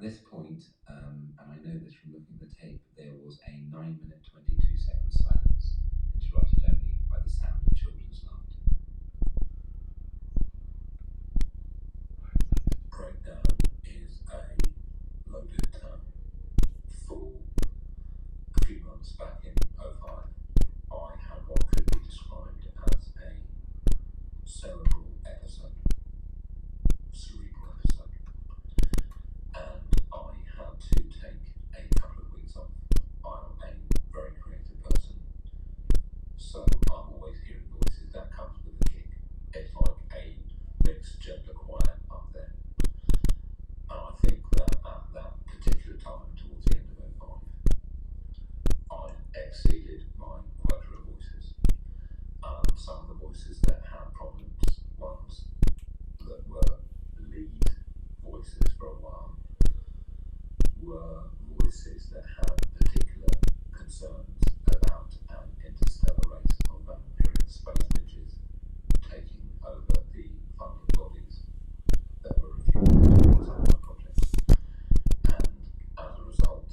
this point, and I know this from looking at the tape, there was a 9-minute 22-second silence, interrupted only by the sound of children's laughter. Breakdown is a loaded term. For a few months back in 05, I had what could be described as a cerebral episode, and I had to take a couple of weeks off. I'm a very creative person, so I'm always hearing voices. That comes with the gig. It's like a mixed gender choir up there. And I think that at that particular time, towards the end of 05, I exceeded my quota of voices. Some of the voices that had problems, ones that were lead voices for a while, were voices that had particular concerns about an interstellar race of vampiric space midgets taking over the funding bodies that were refusing to fund some of my projects. And as a result,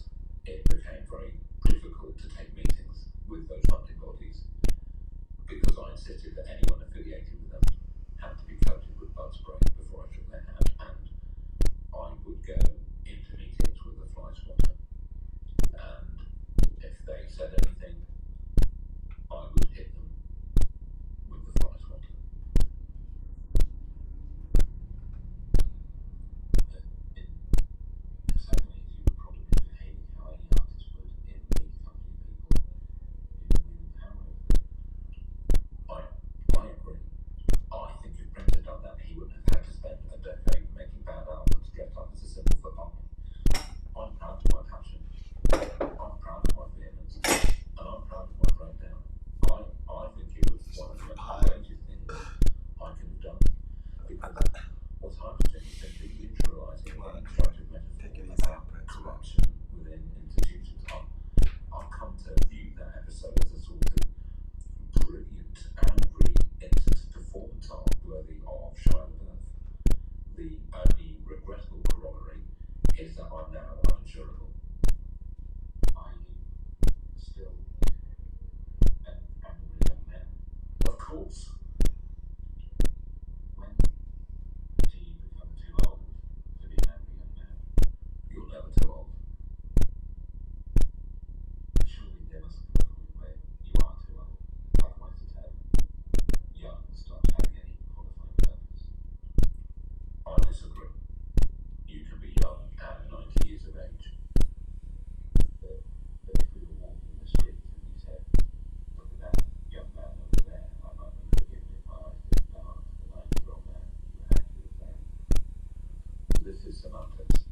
it became very difficult to take meetings with those funding bodies because I insisted that anyone affiliated with them had to be coated with bug spray before I shook their hand, and I would go into meetings with a fly swatter, and if they said anything, I would hit them with the fly swatter. In some ways, you would probably be behaving how any artist would in the company of people who win power over them. I agree. I think if Prince had done that, he wouldn't have had to spend a decade making bad albums dressed up as a symbol for punk. I'm proud of my passion. I'm proud of my vehemence, and I'm proud of my breakdown. I think it was one of the most outrageous things I could have done, because what's interesting is simply neutralising the constructive metaphor about corruption within institutions. I've come to view that episode as a sort of brilliant, angry instance of performance art worthy of Shia LaBeouf. The only regrettable corollary is that I'm now uninsurable. Are you still an angry young man? Of course. When do you become too old to be an angry young man? You're never too old. And surely there must be a point where you are too old, otherwise to tell. Young stops having any qualifying purpose. I disagree. You can be young at 90 years of age. But if we were walking the street and you said, look at that young man over there, I might be forgiven if I did not the 90-year-old man, you would actually say, this is semantics.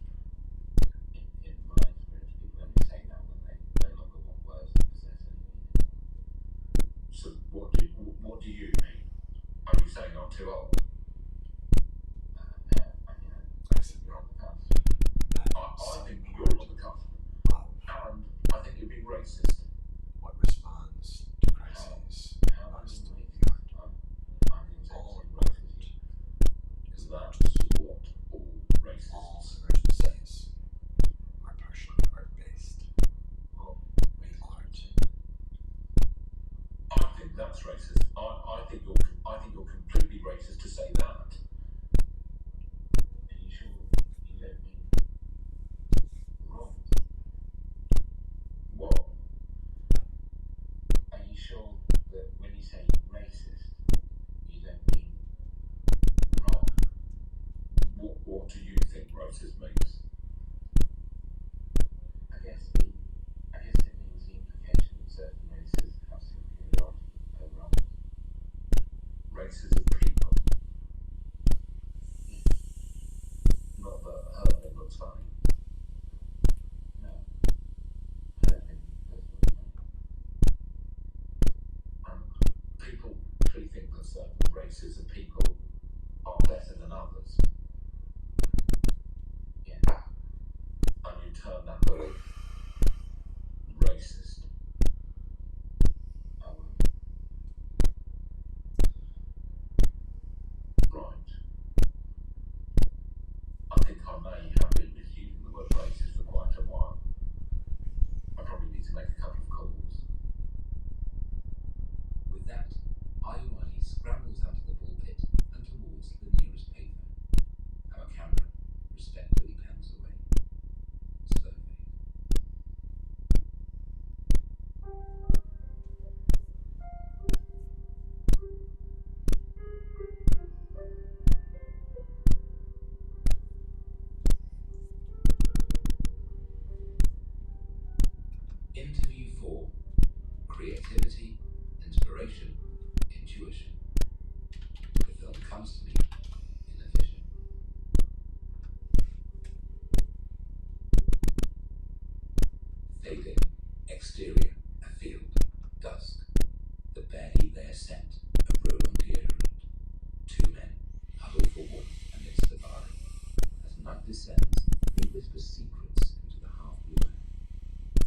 In my experience, people only say that when they no longer want words to possess any meaning. So what do you mean? Are you saying I'm too old? Yeah, I think you're on the cusp. I think you're on the cusp. And I think you're being racist. What responds to crises must be I'm the exact same race as you. Because that's what all racists all emergencies are partially art-based. We art. I think that's racist. I think you're completely racist to say that. Are you sure you don't mean wrong? What? Are you sure that when you say racist, you don't mean wrong? What do you think racist means? I guess it means the implication that certain races have superiority over others. Races of people. Not that Herman looks funny. No. Herman does look funny. People clearly think that certain races of people are better than others. Yeah. And you turn that belief racist. Oh, right. I think I may have been misusing the word Interview 4. Creativity, inspiration, intuition. The film comes to me in a vision. Fading, exterior, a field, dusk. The barely there scent of roll-on deodorant. Two men huddle for warmth amidst the valley. As night descends, they whisper secrets into the half-blue air.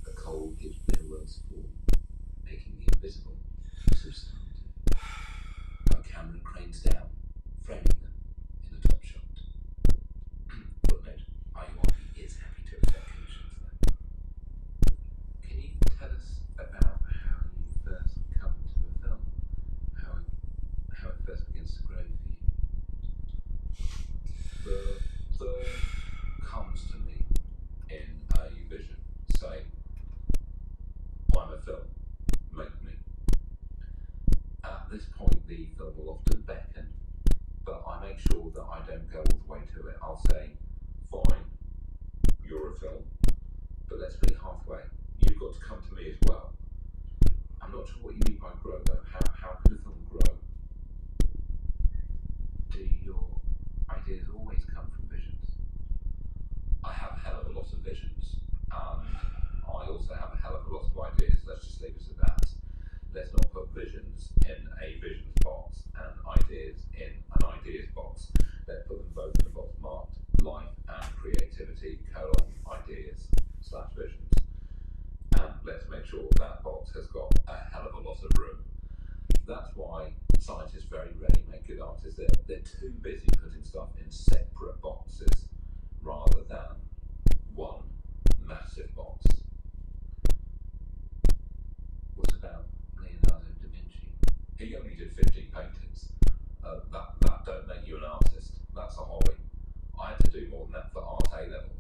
The cold gives their words form, making the invisible substantive. A camera cranes down, framing them in the top shot. Footnote: IURB is happy to accept commissions though. Can you tell us about how you first come to a film? How it first begins to grow for you? The film comes to me in a vision, say, I'm a film, make me. At this point, the film will often beckon, but I make sure that I don't go all the way to it. I'll say, fine, you're a film, but let's meet halfway. You've got to come to me as well. I'm not sure what you mean by grow, though. How could a film grow? Do your ideas always come from visions? I have a hell of a lot of visions, and I also have a hell of a lot of ideas. Let's just leave it at that. Let's not put visions in a visions box and ideas in an ideas box. Let's put them both in a box marked life and creativity, ideas / visions. And let's make sure that box has got a hell of a lot of room. That's why scientists very rarely make good artists. They're too busy putting stuff in separate boxes rather than one massive box. What about Leonardo da Vinci? He only did 15 paintings. That don't make you an artist. That's a hobby. I had to do more than that for Art A level.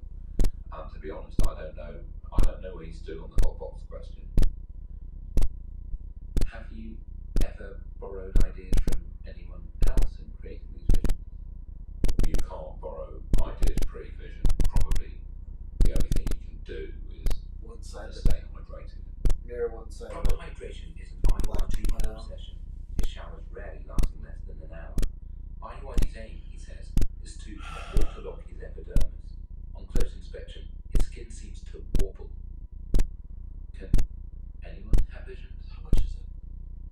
And to be honest, I don't know where he stood on the hot box question. Have you ever borrowed ideas from anyone else in creating these visions? You can't borrow ideas pre-vision. Probably the only thing you can do is one-sided. Stay hydrated. Mirror one-sided. Proper hydration is an IURD obsession. His showers rarely lasting less than an hour. IURD's aim, he says, is to waterlock his epidermis. On close inspection, his skin seems to warble. Can anyone have visions? How much is it?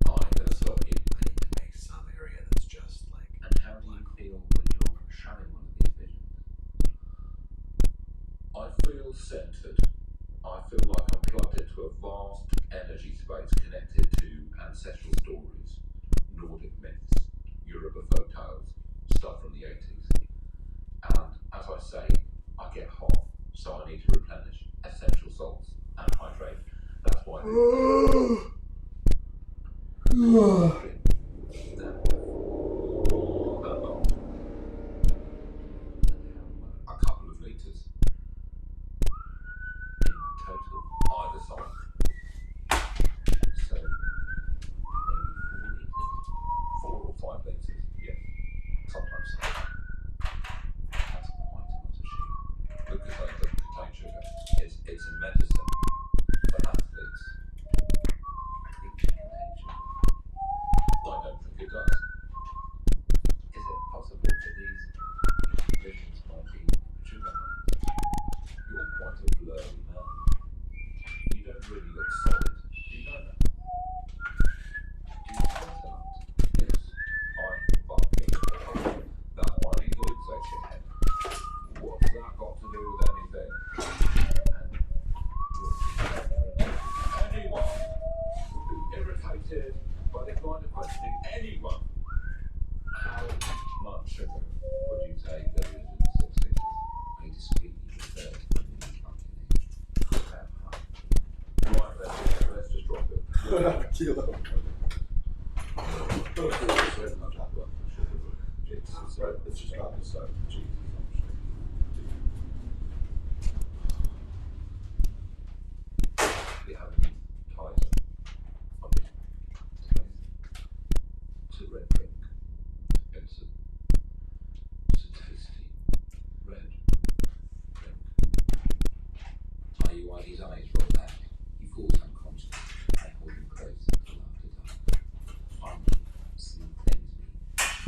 I'm going to stop you. I need to make some area that's just like. And how do you feel when you're showing one of these visions? I feel centered. I feel like I'm plugged into a vast energy space connected to ancestral stories, Nordic myths, Yoruba folk tales, stuff from the 80s. And as I say, I get hot, so I need to replenish essential salts and hydrate. That's why a couple of litres in total, either side. So maybe 4 or 5 litres, yes, sometimes 6. That's quite a lot of sugar, because they don't contain sugar. It's a medicine for athletes. I think it contains sugar. I don't think it does. Is it possible that these visions might be sugar highs? You're quite a blurry man. You don't really look solid. Do you know that? Do you sweat a lot? Yes. I fucking love that one includes a shithead. What's that got to do with anything? And anyone would be irritated by this line of questioning. Anyone. How much sugar would you say there is in 6 litres? I discreetly refer to when you calculate. About half. Right, let's just drop it. Kilo. It's just about the soap. Jesus, we have Tizer. It's a red drink. It's a tasty red drink. IURD's eyes roll back. He course I'm conscious. I hold him close to laughter time. Finally, sleep claims me.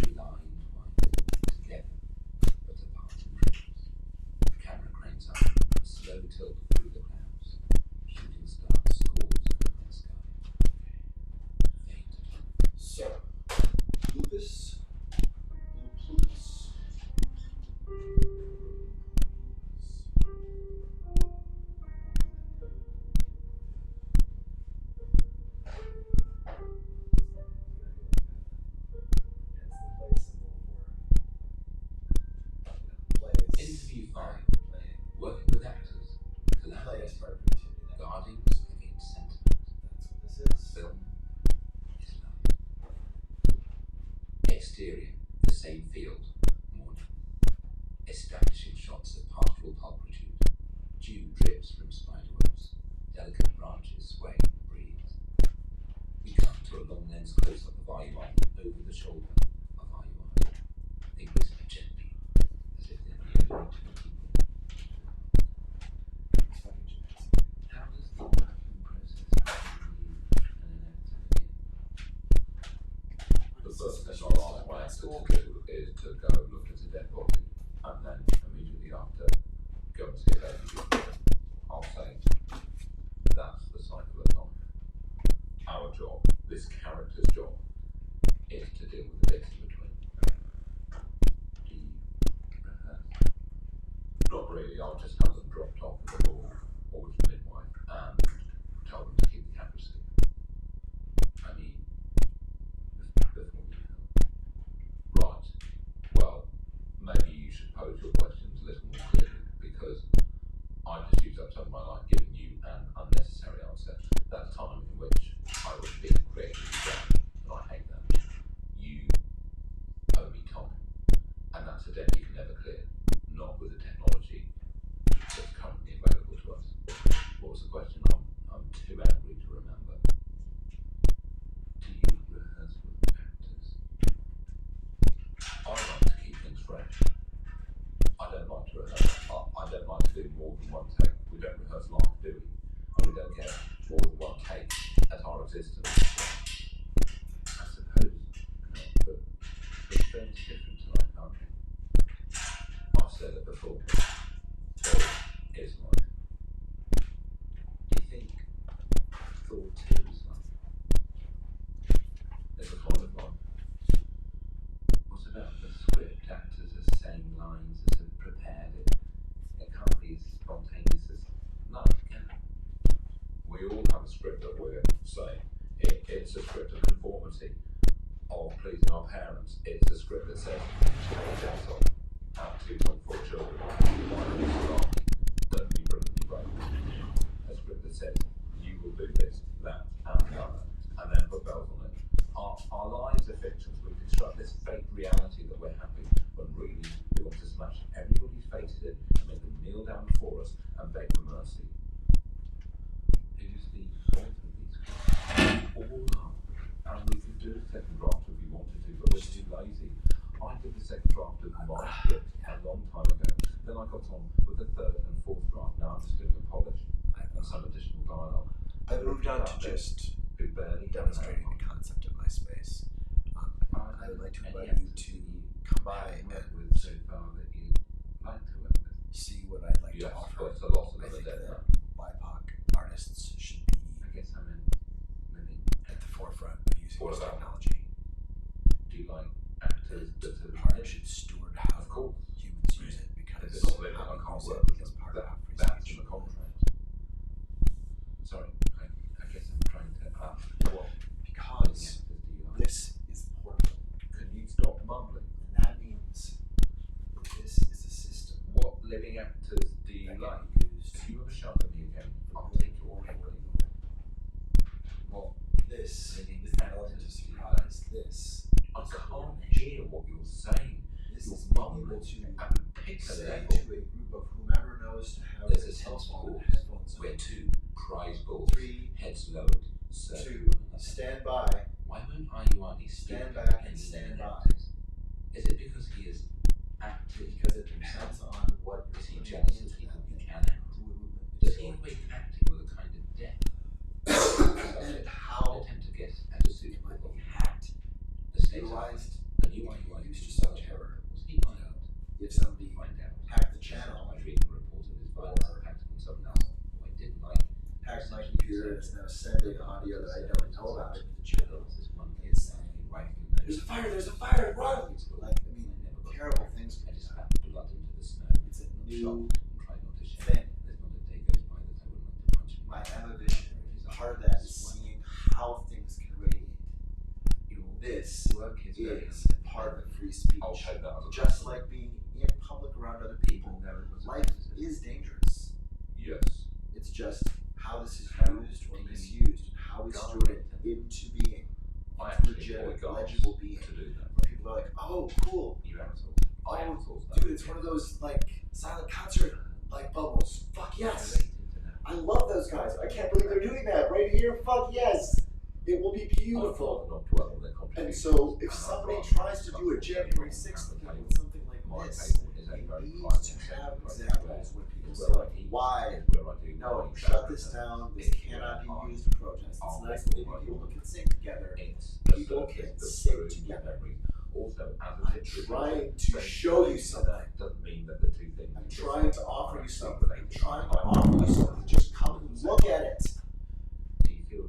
We lie entwined, together, but apart in dreams. The camera cranes up, a slow tilt through the clouds. Shooting stars scores over the sky. Fade to black. So, lupus, blue plutus. Interview 5. Working with actors. Collaborating. Guarding against sentiment. That's what this is. Film is life. Exterior, the same field. Morning. Establishing shots of pastoral pulchritude. Dew drips from spiderwebs. Delicate branches swaying in the breeze. We come to a long lens close-up of Ayuwadi over the shoulder of Ayuwadi. They whisper gently, as if they're the only two people. How does the working process between you and an actor begin? The first thing I'll ask my actor to do is to go look at a dead body, and then immediately after go and see a baby. I'll say, that's the cycle of life. Our job, this character's job, is to deal with the bits in between. Do you rehearse? Not really, I'll just have them dropped off with the ball or with the midwife and tell them to keep the camera still. I mean, before you film. Right, well, maybe you should pose your questions a little more clearly, because I just used up some of my life giving you an unnecessary answer. That's time in which I was being creatively done, and I hate that. You owe me time, and that's a debt you can never clear, not with the technology that's currently available to us. What was the question? I'm too angry to remember. Do you rehearse with actors? I like to keep things fresh. I don't like to rehearse. I don't like to do more than one take. We don't rehearse live, do we? And we don't get more than one take at our existence. I suppose not, but film's different tonight, can't we? I've said it before. Film is life. Do you think Thor 2 is life? It's a kind of life. What about the script? Actors are saying lines as have prepared it. It can't be as spontaneous as life, can it? We all have a script that we're saying. It's a script of conformity, of pleasing our parents. It's a script that says, pay debts off, have 2.4 children, don't be brilliantly broke. A script that says, you will do this, that, and the other, and then put bells on it. Our lives are fictions. We construct this fake reality that we're happy, when really we want to smash everybody's faces in and make them kneel down before us and beg for mercy. Who's the author of these scripts? All are. And we could do a second draft if we wanted to, but we're too lazy. I did the second draft of my script a long time ago. Then I got on with the third and fourth draft. Now I'm just doing a polish and some additional dialogue. I moved on to just demonstrating the concept of my space. I would like to invite you to come by and with so far that you like to work with. see what I'd like Yes, to offer. but it's a lot of I other think dead that now. BIPOC artists should be I guess I'm in living. at the forefront of using What this about- technology. Do you like actors that have Art should steward how Of course. humans use it, because If it's not living, I how we can't use work it with is them. part of our free That's speech. in the contract. Sorry, I guess I'm trying to ask what Because actors do you like? this is portable, Can you stop mumbling? and that means that this is a system What living actors do you that like? can be used If you ever shout at me again, I'll take your head. What? This Living is the actors element of do you surprise. This I is the can't coordination. hear what you're saying. This You're is being mumbling able to at a particular say level. to a group of whomever knows to have There's their a cell tense phone and pause headphones where on. two prize balls, 3, heads lowered, circle 2, one another. stand by. Why won't Ayuwadi speak Stand back and any stand living by. actors? Is it because he is acting? Because it depends on what Is he you're jealous putting of people into who that can act? thing. Does he equate acting with a kind of death? computer and it's now sending audio that I don't know about into the channel. It's saying, there's a fire, run! Like, I mean, terrible things can happen. It's a new thing. I am a visionary. Part of that is seeing how things can radiate. This is part of free speech. Just like being in public around other people, life is dangerous. Yes. It's just how this is used or misused, how we steward it into being. Legitimate, legible being. Where people are like, oh, cool. Oh, dude, it's one of those like silent concert like bubbles. Fuck yes. I love those guys. I can't believe they're doing that right here. Fuck yes. It will be beautiful. And so if somebody tries to do a January 6th thing with something like this, it needs to have examples where people say, why? No, shut this down. This cannot be used to protest. It's nice that maybe people can sing together. People can sing together. I'm trying to show you something. I'm trying to offer you something. I'm trying to offer you something. Just come and look at it.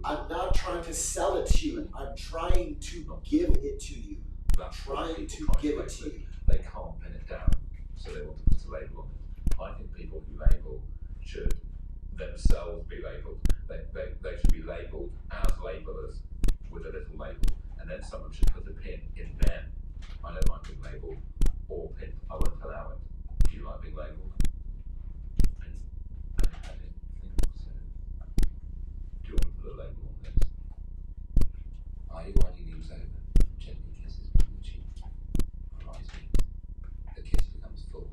I'm not trying to sell it to you. I'm trying to give it to you. I'm trying to give it to you. They can't pin it down, so they want to put a label on it. I think people who label should themselves be labelled. They should be labelled as labellers with a little label, and then someone should put a pin in them. I don't like being labelled or pinned. I won't allow it. Do you like being labelled? I didn't think so. Do you want to put a label on this? Are you writing news over? Gently kisses me on the cheek. Our eyes meet. The kiss becomes full,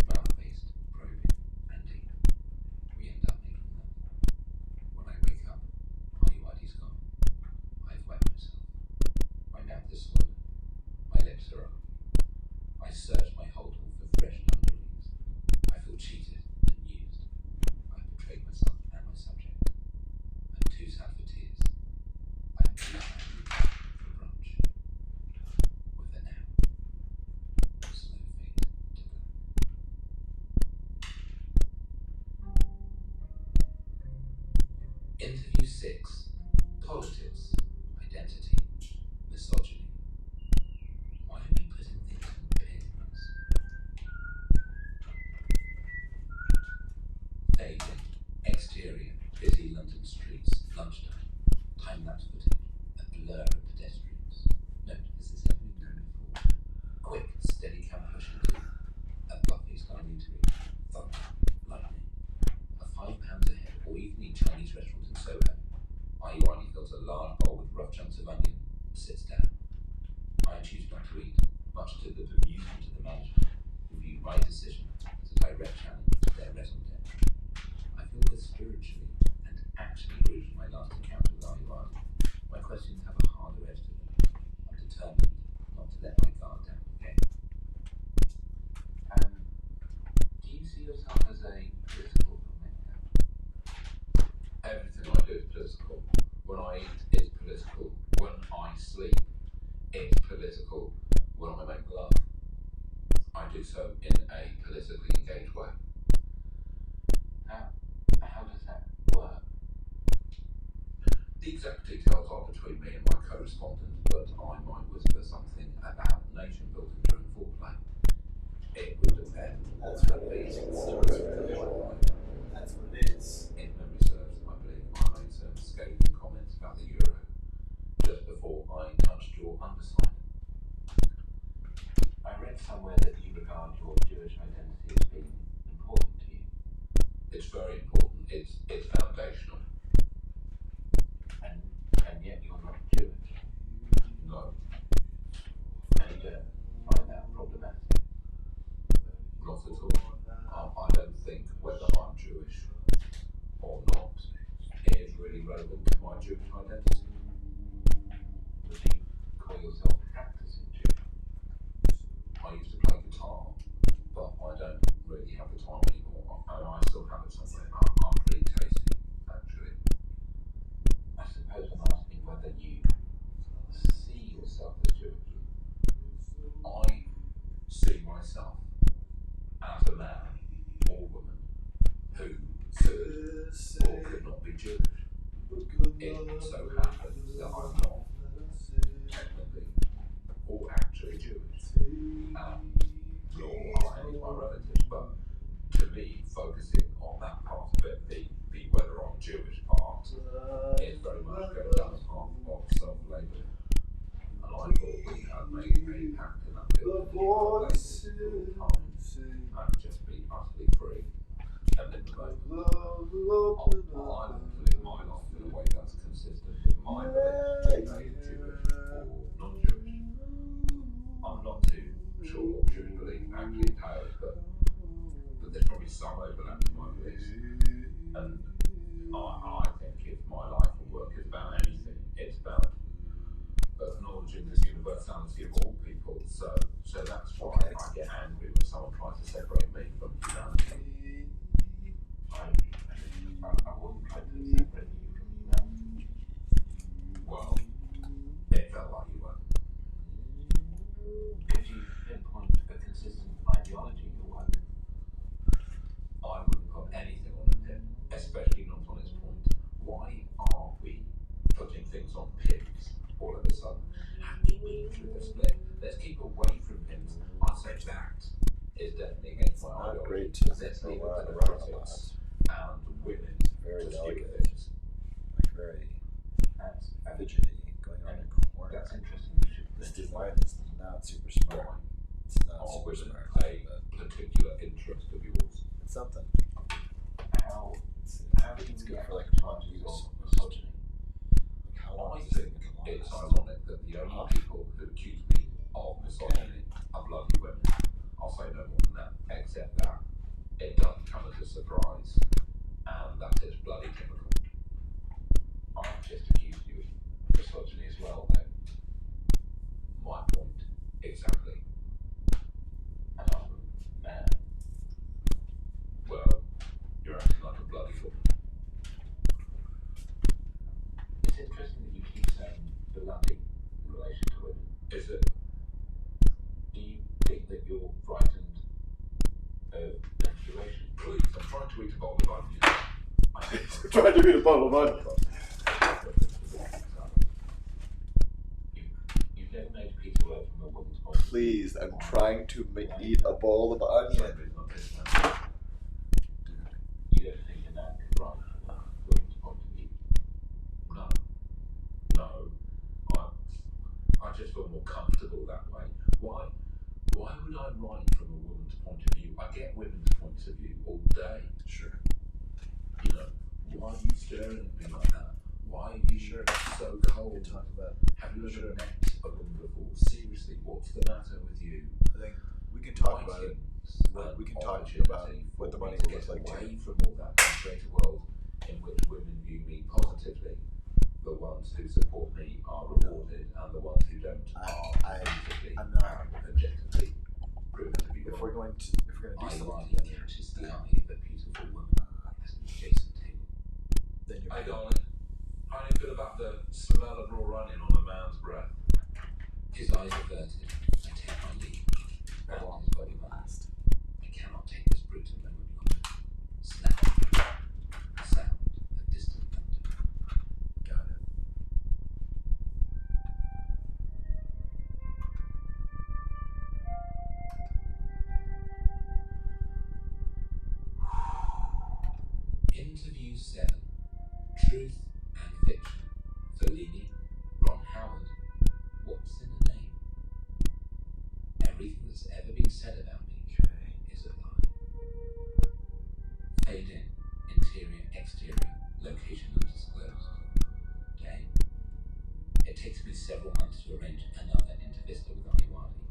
mouth-based, probing, and deep. We end up making love. When I wake up, Ayuwadi's gone. I've wet myself. My mouth is swollen. My lips are up. I search my holdall for fresh dungarees. I feel cheated and used. I've betrayed myself and my subject. I'm too sad for tears. I'm too angry for brunch. With a now. Slow fade to black. Interview 6. Politics. Identity. Misogyny. Why are we putting things in pins? Fading. Exterior. Busy London streets. Lunchtime. Time-lapse footage. A blur of pedestrians. Note, has this ever been done before? Quick, steady cam pushing to. A Buffy-style eatery. Thunder. Lightning. A £5 a head all-you-can-eat Chinese restaurant in Soho. Ayuwadi fills a large bowl with rough chunks of onion and sits down. I choose not to eat, much to the bemusement of the management, who view my decision as a direct challenge to their raison d'etre. I feel this spiritually and actually grew from my last encounter with Ayuwadi. My questions have a harder edge to them. I'm determined not to let my guard down again. Do you see yourself as a political filmmaker? Everything I do is political. When I eat, it's political. When I sleep, it's political. When I make love, I do so in a politically engaged way. How does that work? The exact details are between me and my correspondent, but I might whisper something about nation building during foreplay. It would depend. That's what it is. It starts with the That's what it is. In memory serves, I believe I made some scathing comments about the euro just before I touched your underside. I read somewhere that you regard your Jewish identity as being important to you. It's very important. It's foundational. And yet you're not Jewish. No. And you don't find that problematic. Not at all. I don't think whether I'm Jewish or not is really relevant to my Jewish identity. Would you call yourself practicing Jewish? I used to play guitar, but I don't really have the time anymore. I still have it somewhere. I'm pretty tasty, actually. I suppose I'm asking whether you see yourself as Jewish. I see myself as a man or woman who could or could not be Jewish. it so happens that I'm not technically or actually Jewish, nor are any of my relatives, but to me, focusing on that part of it, the whether I'm Jewish part, is very much going down the path of self-labelling. And I thought we had made a pact in that building for all time and just be utterly free and live the moment. I want to live my life in a way that's consistent with my belief, be they Jewish or non-Jewish. I'm not too sure what Jewish belief actually entails, but there's probably some overlap in my beliefs. And I think if my life and work is about anything, it's about acknowledging this universality of all people. So that's why I get angry when someone tries to separate me from humanity. I wouldn't try to separate you from humanity. Well, it felt like you were. Could you pinpoint a consistent ideology in your work? I wouldn't put anything on a pin, especially not on its point. Why are we putting things on pins all of a sudden? Have we been through the split? Let's keep away from pins. I say that is definitely against my ideology. Let's leave it to the politics and women to steer things. Like very fidgety, going on a corner. That's interesting. This design is not super smart. It's not super smart. A particular interest of yours. It's something. How do you good for like misogyny? I think it's ironic that the only people who accuse me of misogyny are bloody women. I'll say no more than that, except that it doesn't come as a surprise, and that is bloody typical. I've just accused you of misogyny as well, though. My point, exactly. And I'm a man. Well, you're acting like a bloody woman. It's interesting that you keep saying bloody in relation to women. Is it? Do you think that you're frightened of menstruation? Please, I'm trying to eat a bowl of onions. I'm trying to eat a bowl of onions. You've never made a piece of work from a woman's point. Please, I'm trying to eat a bowl of onions. You don't think a man can write from a woman's point of view? No. I just feel more comfortable that way. Why would I write from a woman's point of view? I get women's points of view all day. Sure. You know, why are you staring at me like that? Why are you so cold? Have you ever met a woman before? Seriously, what's the matter with you? I think we can talk about it. We can talk about what the money will look like away too. from all that and create a world in which women view me positively. The ones who support me are rewarded, and the ones who don't are objectively proven to be wrong. If we're going to do something, catches the eye of a beautiful woman as an adjacent table. then you're. Hey darling, how do you feel about the smell of raw onion on a man's breath? His eyes averted. I take my leave. Round his body last. I cannot take this brutal memory longer. Snap. A sound of distant thunder. Got it. Interview 7. Truth and Fiction. Fellini, Ron Howard. What's in a name? Everything that's ever been said about me is a lie. Fade in. Interior, exterior. Location undisclosed. Day. It takes me several months to arrange another intervista with Aniwadi.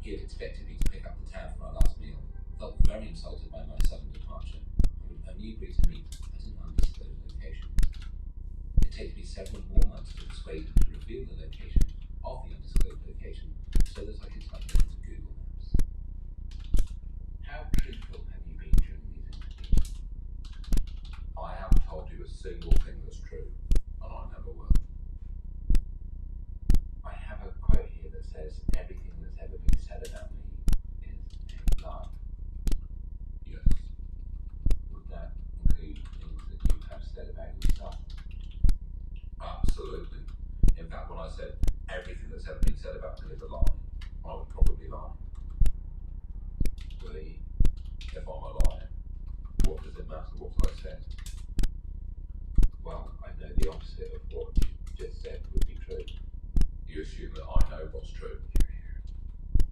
He had expected me to pick up the tab for our last meal. Felt very insulted by my sudden departure. I would only agree to meet at an undisclosed location. It takes me several more months to persuade him to reveal the location of the undisclosed location so that I can type it into Google Maps. How truthful have you been during these interviews? I haven't told you a single thing that's true, and I never will. I have a quote here that says, everything that's ever been said about me is a lie. Yes. Would that include things that you have said about yourself? I said everything that's ever been said about me is a lie, I would probably lie. Well, if I'm a liar, what does it matter what I said? Well, I know the opposite of what you just said would be true. You assume that I know what's true,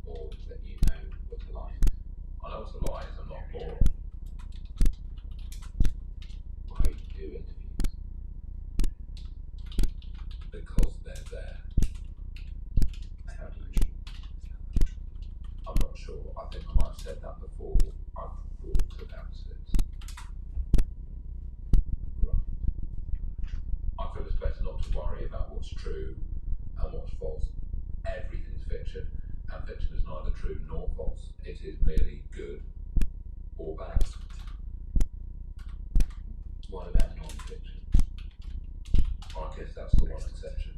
or that you know what a lie is. I know what a lie is, I'm not moral. Why do you do interviews? Because they're there. How do you? I'm not sure. I think I might have said that before. I've thought about it. Right. I feel it's better not to worry about what's true and what's false. Everything's fiction, and fiction is neither true nor false. It is merely good or bad. What about non-fiction? I guess that's the one exception.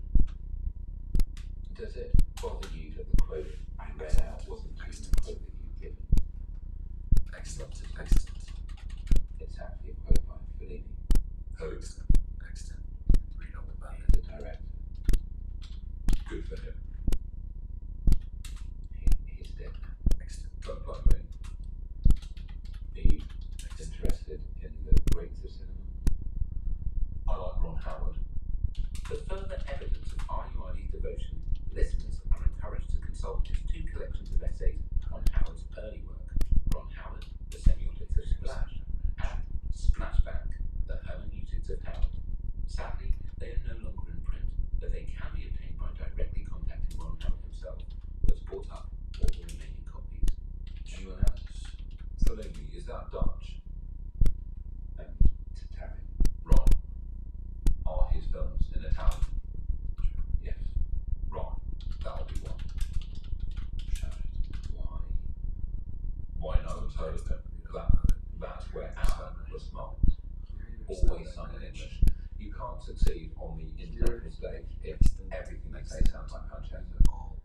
Does it bother you that the quote I read out wasn't even the quote that you'd given? Excellent. It's actually a quote by Fellini. Who? Excellent. Read all about it. The director. Good for him. He's dead now. Excellent. Don't blame me. Are you interested in the greats of cinema? I like Ron Howard. For further evidence of RUID's devotion, listeners are encouraged to consult his two collections of essays on Howard's early work, Ron Howard, The Semiotics of Splash, and Splashback, The Hermeneutics of Howard. Sadly, they are no longer in print, but they can be obtained by directly contacting Ron Howard himself, who has bought up all the remaining copies. Anyone else? Fellini, is that Dutch? It's Italian. Ron. Are his films in Italian? Yes. Right. That'll be one. Why? Why no one's heard of him? That's where Alan was smart. Always sung in English. You can't succeed on the international stage if everything they say sounds like pancetta.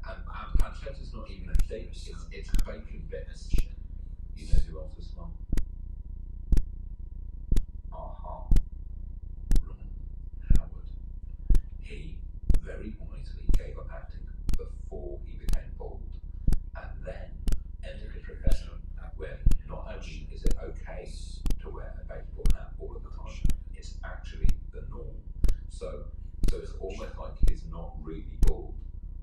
And pancetta's not even a thing, it's bacon bits. You know who else is smart? Aha. Ron Howard. He very wisely gave up acting before he became bald, and then entered a profession where not only is it okay to wear a baseball hat all of the time, it's actually the norm. So it's almost like he's not really bald,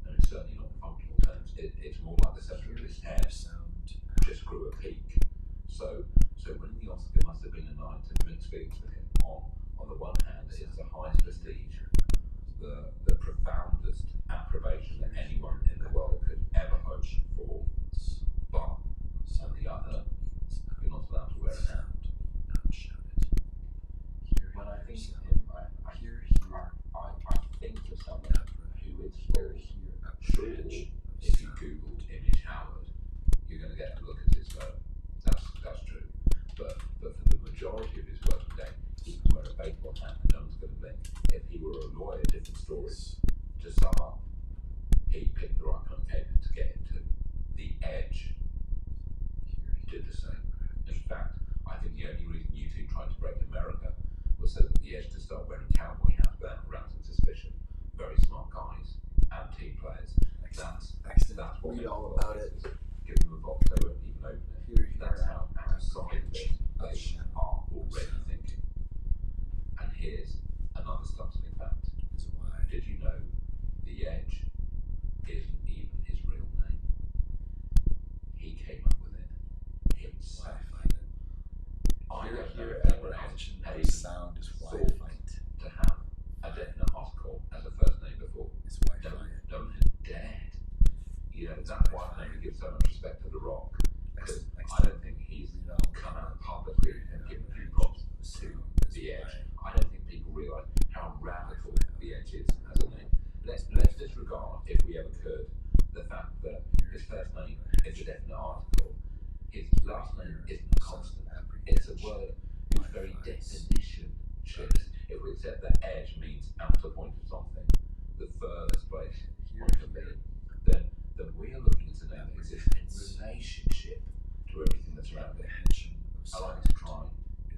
and it's certainly not in functional terms. It's more like the center of his hair just grew a peak. So winning the Oscar must have been a night of mixed feelings for him. On the one hand, it's the highest prestige, the profoundest approbation that anyone in the world could ever hope for. But on the other, you're not allowed to wear a hat. When I think of him, I think of someone who is very sure. If you Googled Image Howard, you're going to get a look at his phone. That's true. But for the majority of his working day, he can wear a baseball hat and no one's going to blink. If he were a lawyer, different stories. To sum up, he picked the right kind of caper to get into. The Edge did the same. In fact, I think the only reason YouTube tried to break America was so that the Edge to start wearing cowboy hats without arousing suspicion. Very smart guys and team players. That's what read all about it. Give them a box, they won't even open it. That's how outside they are already thinking. And here's another startling fact. Did you know the Edge isn't even his real name? He came up with it himself. I don't know if anyone else had even sound is thought to have a definite article as a first name before. No one had dared. You know, that's why I only give so much respect to The Rock, because I don't think he's come out publicly and given a few props to the Edge. I don't think people realise how radical the Edge is as a name. Let's disregard, if we ever could, the fact that his first name is a definite article. His last name isn't a constant. It's a word whose very definition shifts. If we accept that Edge means outer point of something, the furthest place one can be, then we are looking at a name that exists in relationship to everything that's around it. I like to try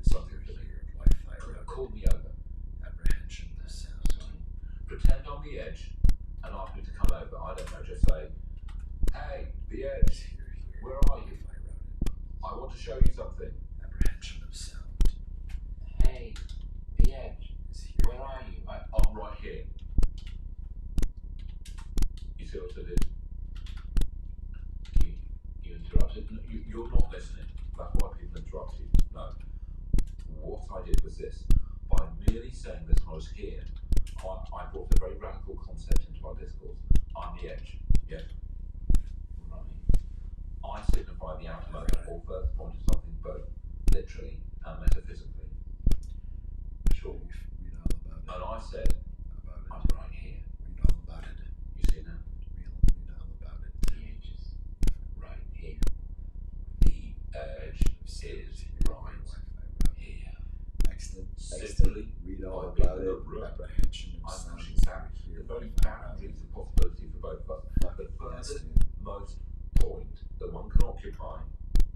something for me. Call me over. Pretend I'm the Edge, and just say, "Hey, the Edge, where are you? I want to show you something." Apprehension of sound. "Hey, the Edge, where are you?" "I'm right here." You see what I did? You interrupted. No, you're not listening. That's why people interrupt you. No. What I did was this. By merely saying that I was here, I brought a very radical concept into our discourse. I'm the Edge. Yeah? Right. I signify the outermost or first point of something both literally and metaphysically. Sure. Read all about it. And I said, I'm right here. Read all about it. You see now? Read all about it. The Edge is right here. The Edge is right here. Excellent. Simply Read all by being about in the it. room. Apprehension of I'm sound. pushing back the very boundaries of possibility for both of us. The furthest most point that one can occupy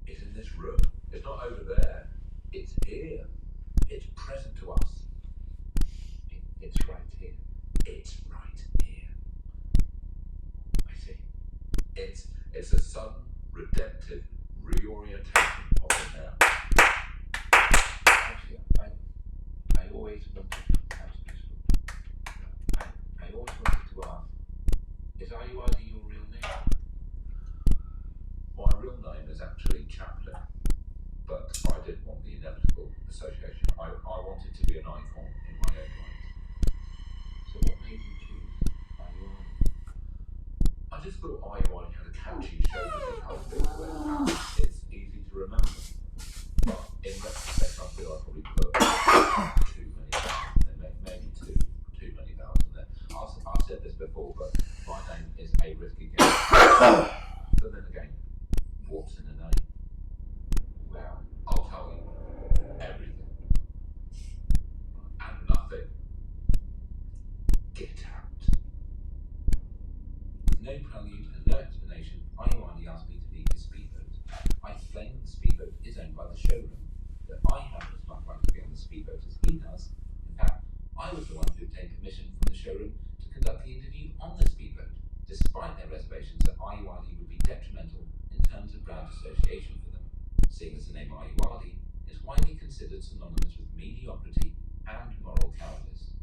is in this room. It's not over there. It's here. It's present to us. It's right here. It's right here. I see. It's a sudden, redemptive reorientation of the now. Actually, I always wanted to ask this. I always wanted to ask, is IUID your real name? My real name is actually Chaplin, but I didn't want the inevitable association. I wanted to be an icon in my own right. So what made you choose IUID? I just thought IUID had a catchy show that it helped people with. It's easy to remember. But in retrospect, I feel I probably put too many thousand there, maybe too many thousand there. I've said this before, but my name is a risky game. But then again, what's in a name? Well, I'll tell you everything and nothing. Get out. With no prelude and no explanation, IUID asked me to leave his speedboat. I explained that the speedboat is owned by the showroom, that I have as much right to be on the speedboat as he does. In fact, I was the one who obtained permission from the showroom to conduct the interview on the speedboat, despite their reservations that IUID would be detrimental in terms of brand association for them, seeing as the name IUID is widely considered synonymous with mediocrity and moral cowardice.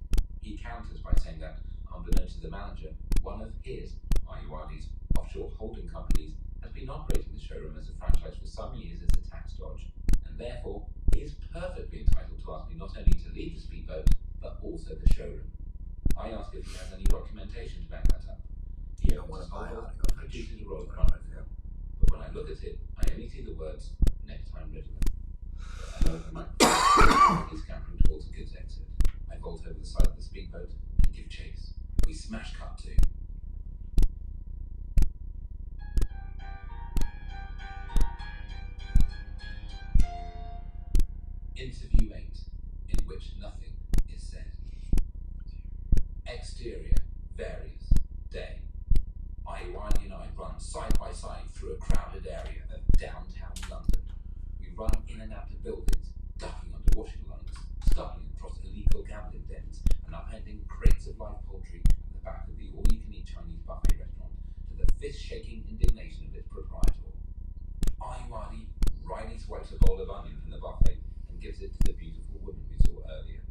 He counters by saying that, unbeknownst to the manager, one of his, IUID's, offshore holding companies has been operating the showroom as a franchise for some years as a tax dodge, and therefore is perfectly entitled to ask me not only to leave the speedboat, but also the showroom. I asked if he has any documentation to back that up. He opens his folder and produces a roll of chronogram. But when I look at it, I only see the words, "Next time Riddler." I load the microphone, he's scampering towards the goods exit. I vault over the side of the speedboat and give chase. We smash cut to Interview 8, in which nothing is said. Exterior, various, day. IUID and I run side by side through a crowded area of downtown London. We run in and out of buildings, ducking under washing lines, stumbling across illegal gambling dens, and upending crates of live poultry at the back of the all-you-can-eat Chinese buffet restaurant, to the fist-shaking indignation of its proprietor. IUID wryly swipes a bowl of onion from the buffet and gives it to the beautiful woman we saw earlier.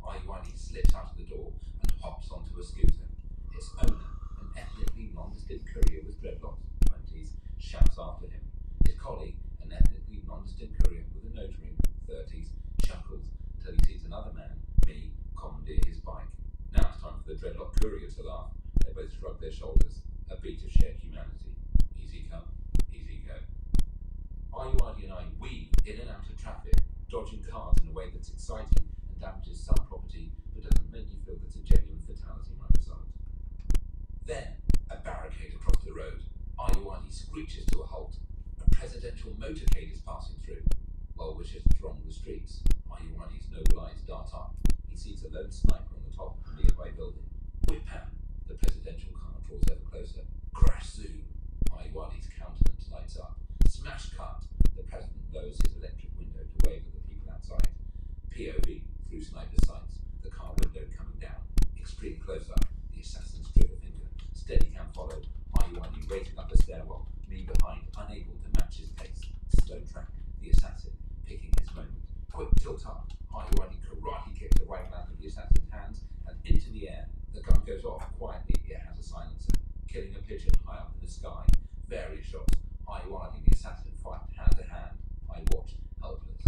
IUID slips out of the door and hops onto a scooter. Its owner, an ethnically nondescript courier with dreadlocks, 20s, shouts after him. His colleague, an ethnically nondescript courier with a nose ring, 30s, chuckles until he sees another man, me, commandeer his bike. Now it's time for the dreadlock courier to laugh. They both shrug their shoulders, a beat of shared humanity. Easy come, easy go. IUID and I weave in and out of traffic, dodging cars in a way that's exciting and damages some property, but doesn't make you feel that a genuine fatality might result. Then, a barricade across the road. IUID screeches to a halt. A presidential motorcade is passing through. Well wishes throng the streets. IUID's noble eyes dart up. He sees a lone sniper on the top of a nearby building. Whip pan. The presidential car draws ever closer. Crash zoom. IUID's countenance lights up. Smash cut. The president lowers his electric window to wave at the people outside. POV through sniper sights. The car window coming down. Extreme close-up. The assassin's trigger finger. Steadicam followed. Ayuani racing up the stairwell, me behind, unable to match his pace. Slow track, the assassin, picking his moment. Quick tilt up, Ayuani karate kicks the right hand of the assassin's hands and into the air. The gun goes off quietly, it has a silencer, killing a pigeon high up in the sky. Various shots, Ayuani and the assassin fight hand to hand. I watch, helpless.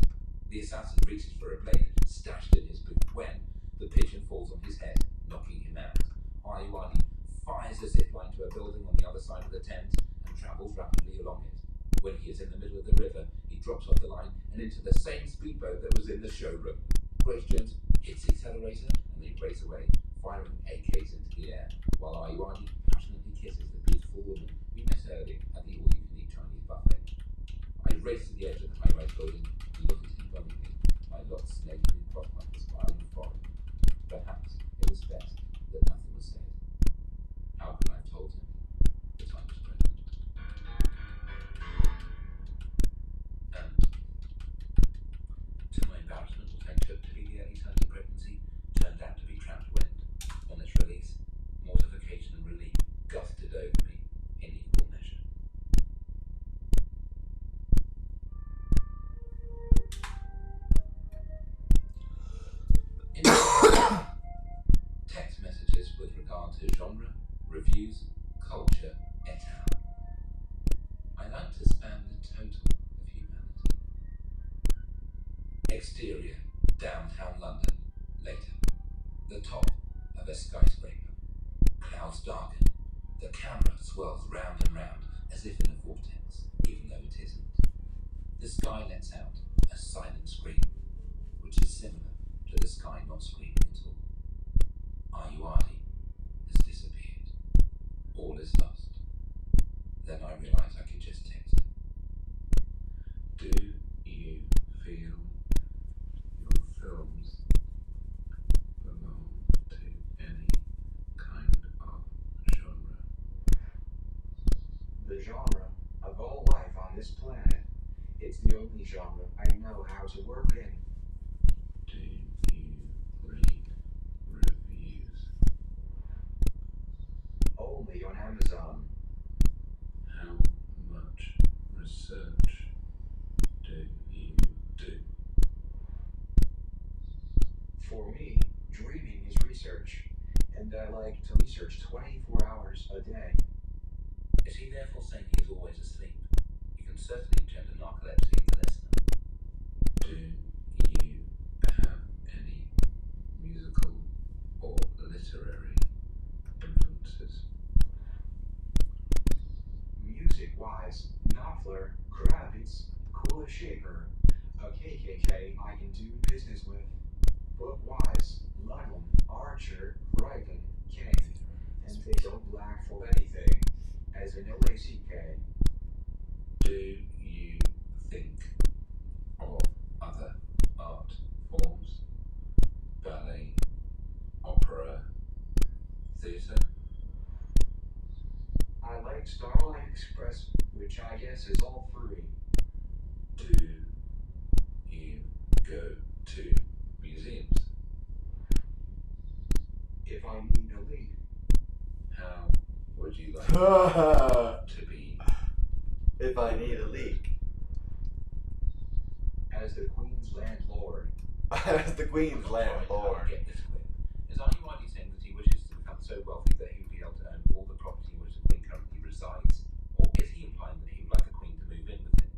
The assassin reaches for a blade, stashed in his boot, when the pigeon falls on his head, knocking him out. Ayuani fires a zipline to a building on the other side of the Thames and travels rapidly along it. When he is in the middle of the river, he drops off the line and into the same speedboat that was in the showroom. Grace Jones hits the accelerator and they race away, firing AKs into the air, while Ayuani passionately kisses the beautiful woman we met earlier at the all-you-can-eat Chinese buffet. I race to the edge of the high-rise building and look at him longingly, my locks snaking across my perspiring forehead. Perhaps it was best that nothing was said. How could I have told him that I was pregnant? And, to my embarrassment, what I took to be the early signs of pregnancy turned out to be trapped wind. On its release, mortification and relief gusted over me in equal measure. Text messages with regard to genre, reviews, culture, etc. I like to span the total of humanity. Exterior, downtown London, later. The top of a skyscraper. Clouds darken. The camera swirls round and round, as if in a vortex, even though it isn't. The sky lets out a silent scream, which is similar to the sky not screaming at all. Ayuani has disappeared. All is lost. Then I realize I could just text him. Do you feel your films belong to any kind of genre? The genre of all life on this planet. It's the only genre I know how to work in. Do you read reviews? Only on Amazon. How much research do you do? For me, dreaming is research, and I like to research 24 hours a day. Is he therefore saying he is always asleep? You can certainly gender narcolepsy in the listener. Do you have any musical or literary influences? Music-wise, Knopfler, Kravitz, Kula Shaker, a KKK I can do business with. Book-wise, Ludlam, Archer, Riven, Kane, and they don't lack for anything, as in LACK. Do you think of other art forms? Ballet, opera, theatre? I like Starlight Express, which I guess is all free. Do you go to museums? If I need a lead. How would you like to be? If I need a leak. As the Queen's landlord. As the Queen's landlord. Get this clip. Is Ayuani saying that he wishes to become so wealthy that he would be able to own all the property in which the Queen currently resides? Or is he implying that he would like the Queen to move in with him?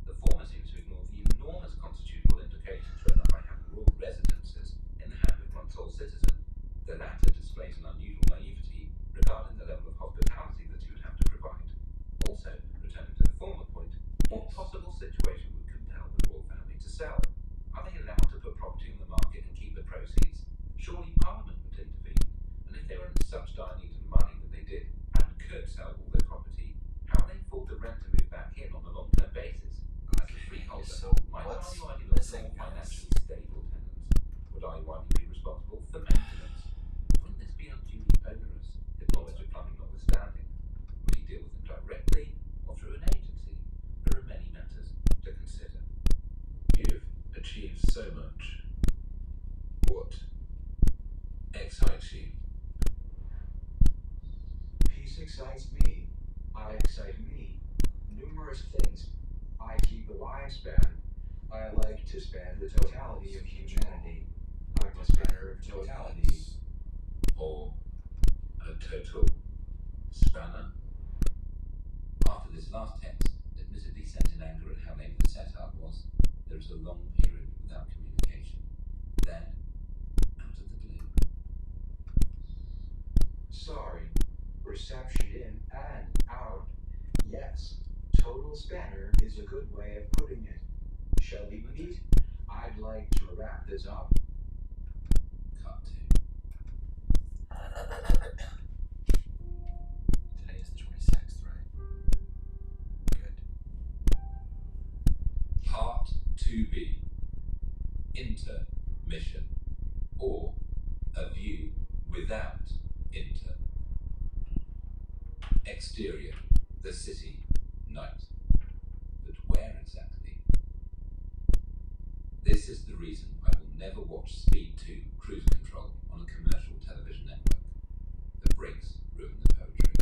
The former seems to ignore the enormous constitutional implications thrown up by having royal residences in the hand of one sole citizen. The latter displays an unusual naivety regarding the level of hospitality that he would have to provide. Also, returning to the former point, what possible situation would compel the royal family to sell? Are they allowed to put property on the market and keep the proceeds? Surely Parliament would intervene. And if they were in such dire need of money that they did and could sell all their property, how would they afford the rent to move back in on a long-term basis? As a freeholder, So might what's Ayuani look for missing? more financially stable tenants? Would Ayuani be responsible for maintenance? Wouldn't this be unduly onerous, if knowledge of plumbing notwithstanding? Would he deal with them directly or through an agency? There are many matters to consider. You've achieved so much. What excites you? Peace excites me. I excite me. Numerous things. I keep the lifespan. I like to span the totality of humanity. I'm a spanner of totalities. Or a total spanner. After this last text, admittedly sent in anger at how lame the setup was, there is a long period without communication. Then, out of the blue. Sorry. Reception in and out. Yes. Total spanner is a good way of putting it. Shall we meet? I'd like to wrap this up. Cut to. Today is the 26th, right? Good. Part 2B. Intermission. Or a view without inter. Exterior. The city. Night. But where exactly? This is the reason I will never watch Speed 2 Cruise Control on a commercial television network. The breaks ruin the poetry.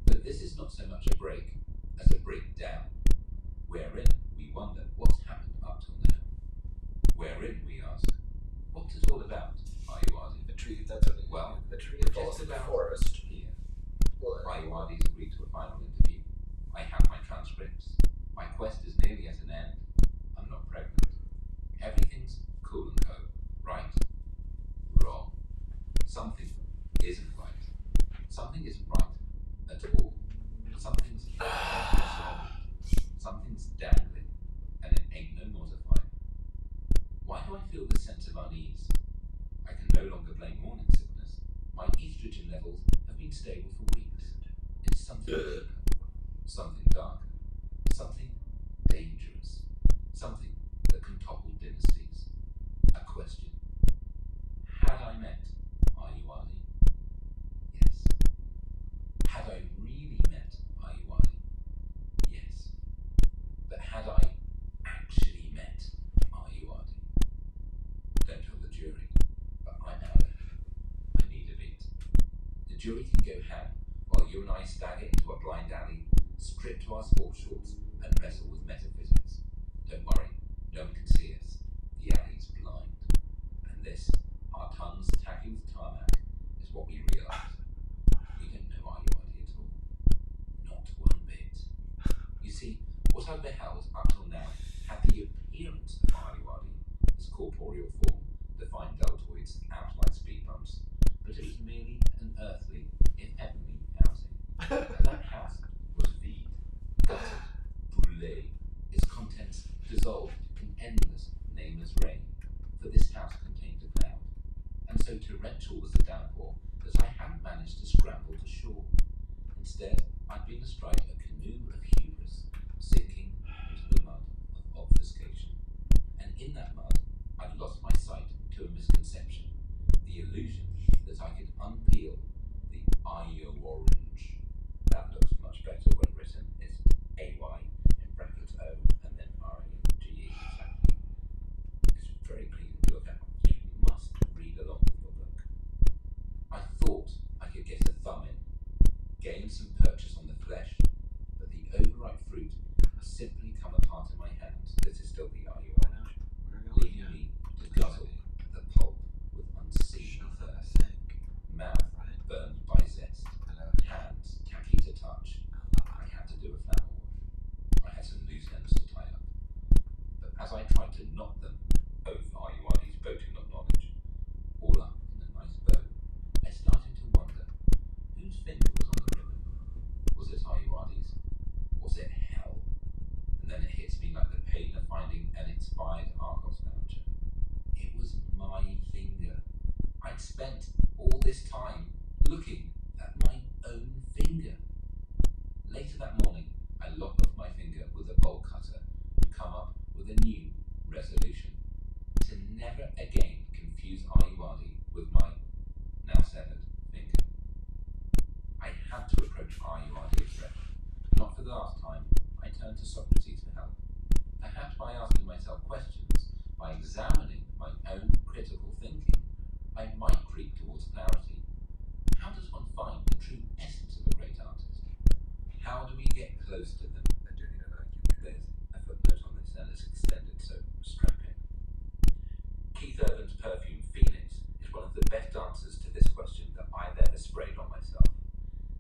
But this is not so much a break as a breakdown, wherein we wonder what's happened up till now. Wherein we ask, what's it all about, Ayuadi? The tree, that's what Well, the tree it's falls in the about forest. here. Well, Ayuadi's agreed to a final interview. I have my transcripts. My quest is nearly at an end. I'm not pregnant. Everything's cool and co, right? Wrong. Something isn't right. Something isn't right at all. Something's something's dangling, and it ain't no mortifying. Why do I feel this sense of unease? I can no longer blame morning sickness. My estrogen levels have been stable for weeks. It's something deeper, something darker, something dangerous, something that can topple dynasties. A question. Had I met Ayuadi? Yes. Had I really met Ayuadi? Yes. But had I actually met Ayuadi? Don't tell the jury, but I'm out of it. I need a beat. The jury can go ham while you and I stagger into a blind alley, strip to our sports shorts, and wrestle with metaphysics. Don't worry, no one can see us. The alley's blind. And this, our tongues tacking with tarmac, is what we realise. We don't know Ayuadi at all. Not one bit. You see, what I beheld up till now had the appearance of Ayuadi, his corporeal form, defined deltoids out like speed bumps, but it was merely an earthly, if heavenly, housing. And that house was vide, gutted, brûlé, its contents dissolved in endless, nameless rain, for this house contained a cloud. And so torrential was the downpour that I hadn't managed to scramble to shore. Instead, I'd been astride a canoe of hubris, sinking into the mud of obfuscation. And in that mud, I'd lost my sight to a misconception, the illusion that I could unpeel the Ayo orange. That looks much better when written. It's AY in brackets O and then RANGE exactly. It's very pleasing to look at. You must read along with your book. I thought I could get a thumb in, gain some purchase on the flesh, but the overripe fruit has simply come apart in my hands. This is still the Ayo orange, leaving me to guzzle the pulp with unseemly thirst. Mouth burned by zest, hands tacky to touch. I had to do a flannel wash. I had some loose ends to tie up. But as I tried to knot them, both Ayuadi's boating of knowledge, all up in a nice bow, I started to wonder whose finger was on the ribbon. Was it Ayuadi's? Was it hell? And then it hits me like the pain of finding an expired Argos voucher. It was my finger. I'd spent all this time looking at my own finger. Later that morning, I lopped off my finger with a bolt cutter and come up with a new resolution: to never again confuse Ayuadi with my now severed finger. I had to approach Ayuadi afresh. Not for the last time, I turned to Socrates for help. Perhaps by asking myself questions, by examining my own critical thinking, I might creep towards clarity. How does one find the true essence of a great artist? close to them. I do need a vacuum. There's a footnote on this, and it's extended, so strap in. Keith Urban's perfume Phoenix is one of the best answers to this question that I've ever sprayed on myself.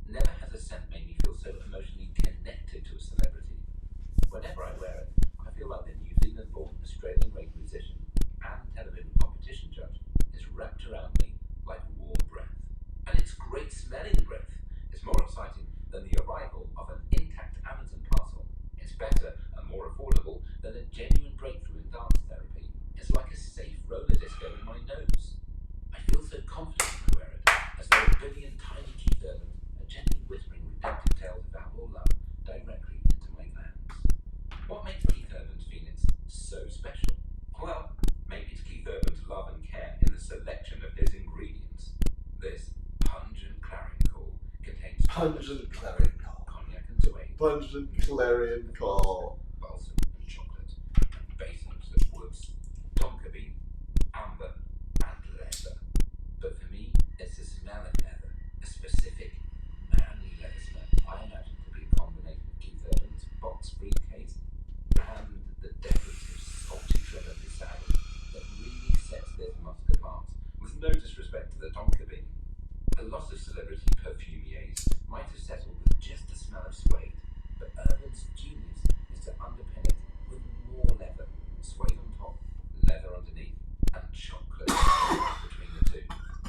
Never has a scent made me feel so emotionally connected to a celebrity. Whenever I wear it, I feel like the New Zealand-born Australian-raised musician and television competition judge is wrapped around me like warm breath. And it's great smelling breath. It's more exciting than the arrival of an intact Amazon parcel. It's better and more affordable than a genuine breakthrough in dance therapy. It's like a safe roller disco in my nose. I feel so confident when I wear it, as though a billion tiny Keith Urbans are gently whispering redemptive tales of our love directly into my glands. What makes Keith Urban's Phoenix so special? Well, maybe it's Keith Urban's love and care in the selection of his ingredients. This pungent clarion call contains Pungent clarion call. cognac and suede, Pungent clarion call. balsam and chocolate, and base notes of woods, tonka bean, amber, and leather. But for me, it's the smell of leather, a specific manly leather smell I imagine to be a combination of Keith Urban's box briefcase and the decorative salty trim of his saddle that really sets this musk apart, with no disrespect to the tonka bean. The loss of celebrity perfumiers might have settled with just the smell of suede, but Urban's genius is to underpin it with more leather, suede on top, leather underneath, and chocolate between the two.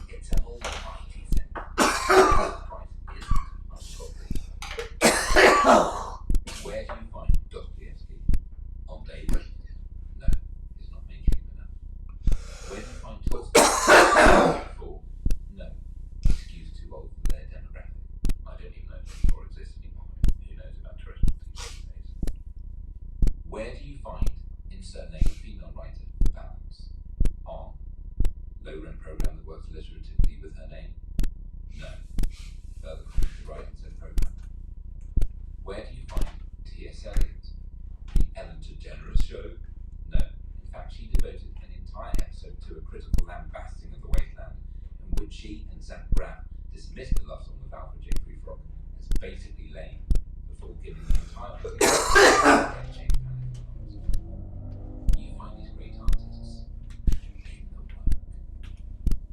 It's an almighty scent. The price isn't ungodly. Where do you find Dostoevsky? On daybreak? No, it's not mainstream enough. Where do you find Tolstoy? No, excuse too old for their demographic. I don't even know if Tolstoy exists anymore. Who knows about terrestrial TV these days? Where do you find insert name of female writer for balance? On low rent program that works alliteratively with her name? No. Further comments to write said program. Where do you find T.S. Eliot? The Ellen DeGeneres Show? No. In fact, she devoted an entire episode to a critical lambasting of the wasteland, in which she and Zach Braff dismissed the love song of Alfred J. Prufrock as basically lame, before giving the entire book You find these great artists in the work,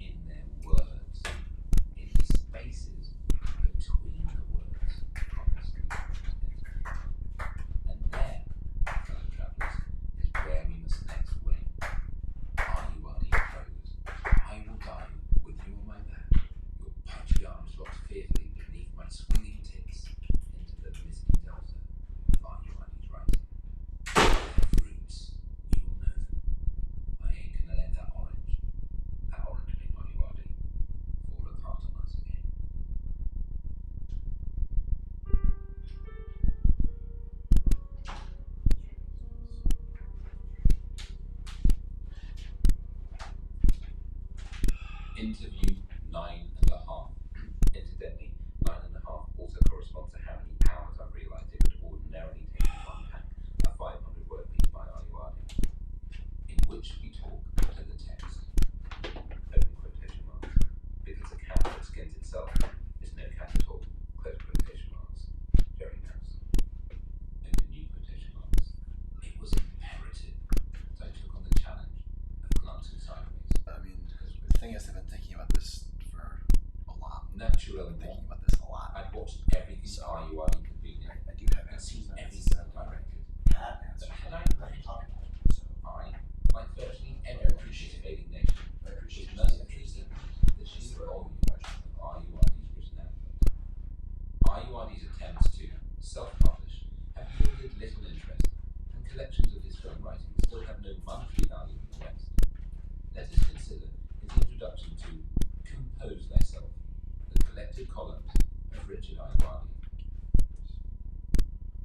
in their words, in the spaces between the words on the screen. And there, fellow travellers, is where we must next wing. Are you closed? I will dive with you on my back, your pudgy arms locked fearfully beneath my swinging tits, into the misty delta of Ayuadi's writing. Their fruits, you will know them. I ain't gonna let that orange being Ayuadi, fall apart on us again. Interview 9.5. Incidentally, 9.5 also corresponds to how many hours I realised it would ordinarily take to unpack a 500-word piece by Ayuadi, in which we talk to the text. Open quotation marks. Because a cat that skins itself is no cat at all. Close quotation marks. Jerry Mouse. Open new quotation marks. It was imperative that I took on the challenge of glancing sideways. I mean, the thing is, I've been thinking about this for a lot. Natural. I've been thinking about this a lot. I'd watched everything Ayuadi could be in. I do have I'd seen answers. everything directed. Had answers. Had I What are you talking about? So, I, like virtually every participating nation, I appreciate was you. most interested in the sheer volume of Ayuadi's written output. Ayuadi's attempts to self-publish have yielded little interest, and collections of his film writing still have no monetary value in the West. Let us consider his introduction to Compose Thyself, the collected columns of Richard Ayuadi.